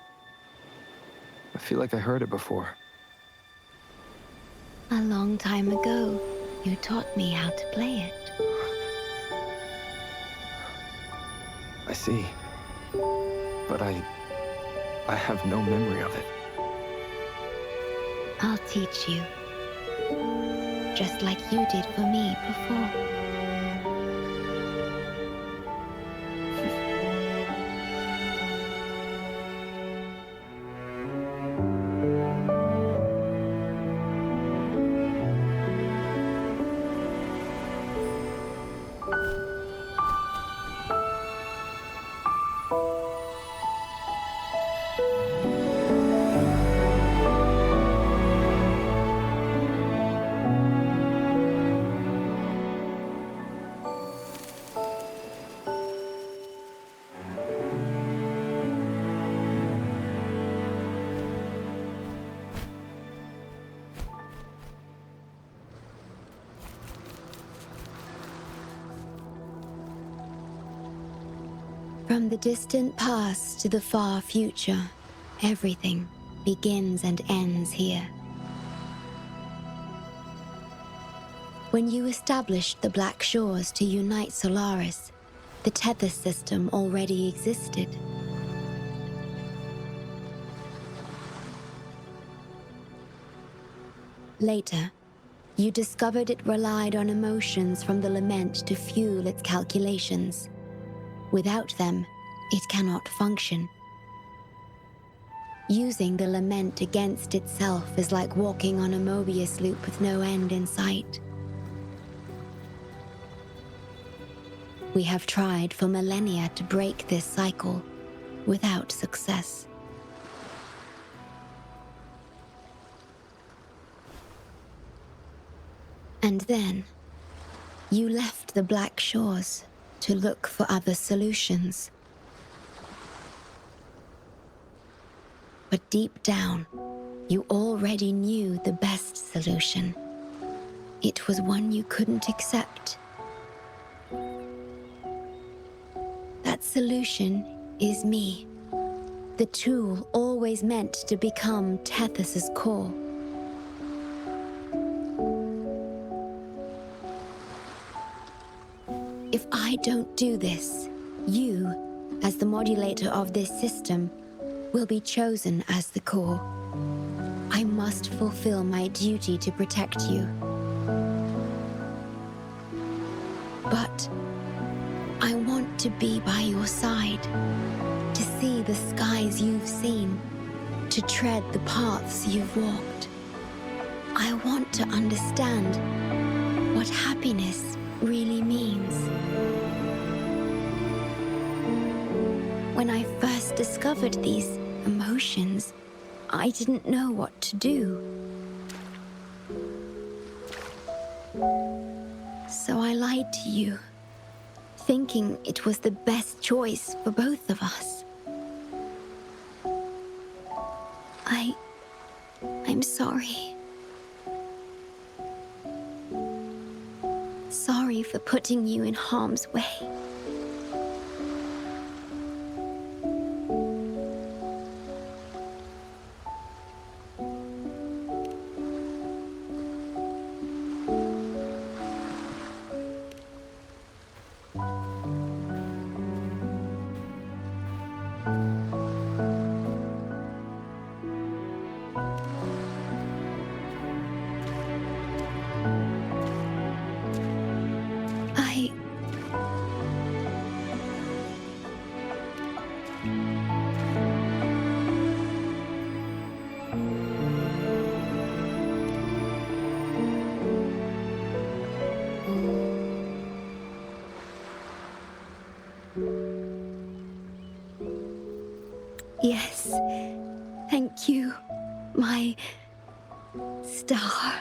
I feel like I heard it before. A long time ago, you taught me how to play it. I see. But I have no memory of it. I'll teach you. Just like you did for me before. From the distant past to the far future, everything begins and ends here. When you established the Black Shores to unite Solaris, the Tethys system already existed. Later, you discovered it relied on emotions from the lament to fuel its calculations. Without them, it cannot function. Using the lament against itself is like walking on a Mobius loop with no end in sight. We have tried for millennia to break this cycle, without success. And then, you left the Black Shores to look for other solutions. But deep down, you already knew the best solution. It was one you couldn't accept. That solution is me, the tool always meant to become Tethys' core. If I don't do this, you, as the modulator of this system, will be chosen as the core. I must fulfill my duty to protect you. But I want to be by your side, to see the skies you've seen, to tread the paths you've walked. I want to understand what happiness really means. When I first discovered these emotions, I didn't know what to do. So I lied to you, thinking it was the best choice for both of us. I'm sorry. Sorry for putting you in harm's way. Yes. Thank you, my star.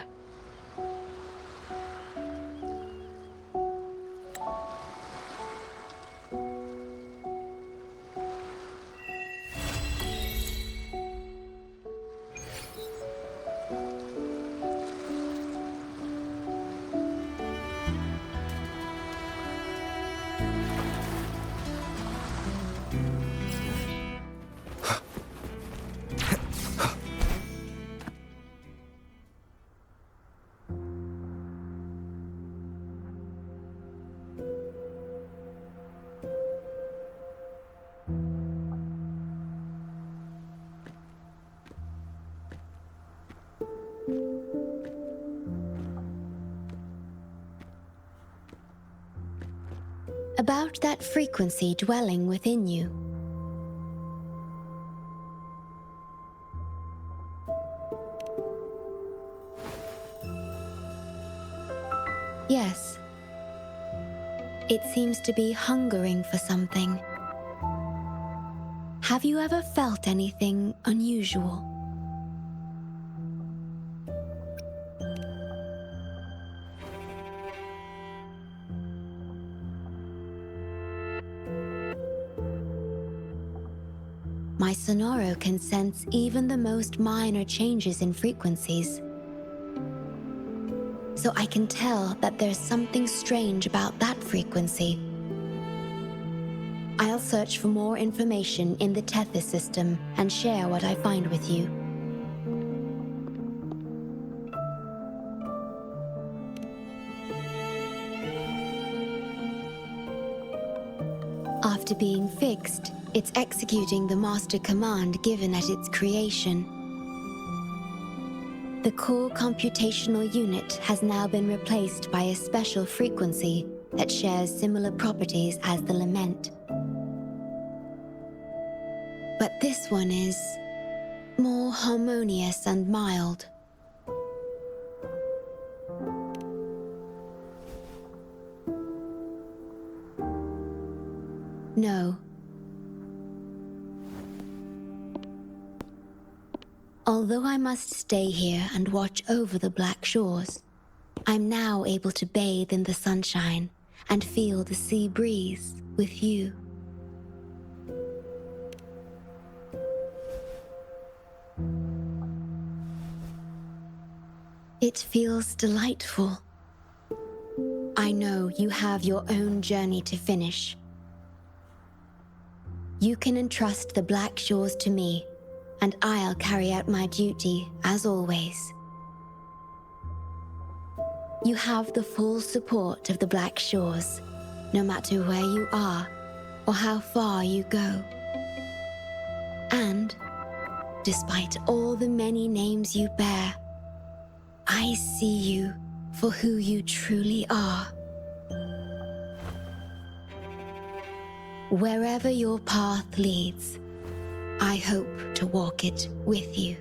About that frequency dwelling within you. Yes. It seems to be hungering for something. Have you ever felt anything unusual? My Sonoro can sense even the most minor changes in frequencies. So I can tell that there's something strange about that frequency. I'll search for more information in the Tethys system and share what I find with you. After being fixed, it's executing the master command given at its creation. The core computational unit has now been replaced by a special frequency that shares similar properties as the lament. But this one is more harmonious and mild. No. Although I must stay here and watch over the Black Shores, I'm now able to bathe in the sunshine and feel the sea breeze with you. It feels delightful. I know you have your own journey to finish. You can entrust the Black Shores to me, and I'll carry out my duty as always. You have the full support of the Black Shores, no matter where you are or how far you go. And, despite all the many names you bear, I see you for who you truly are. Wherever your path leads, I hope to walk it with you.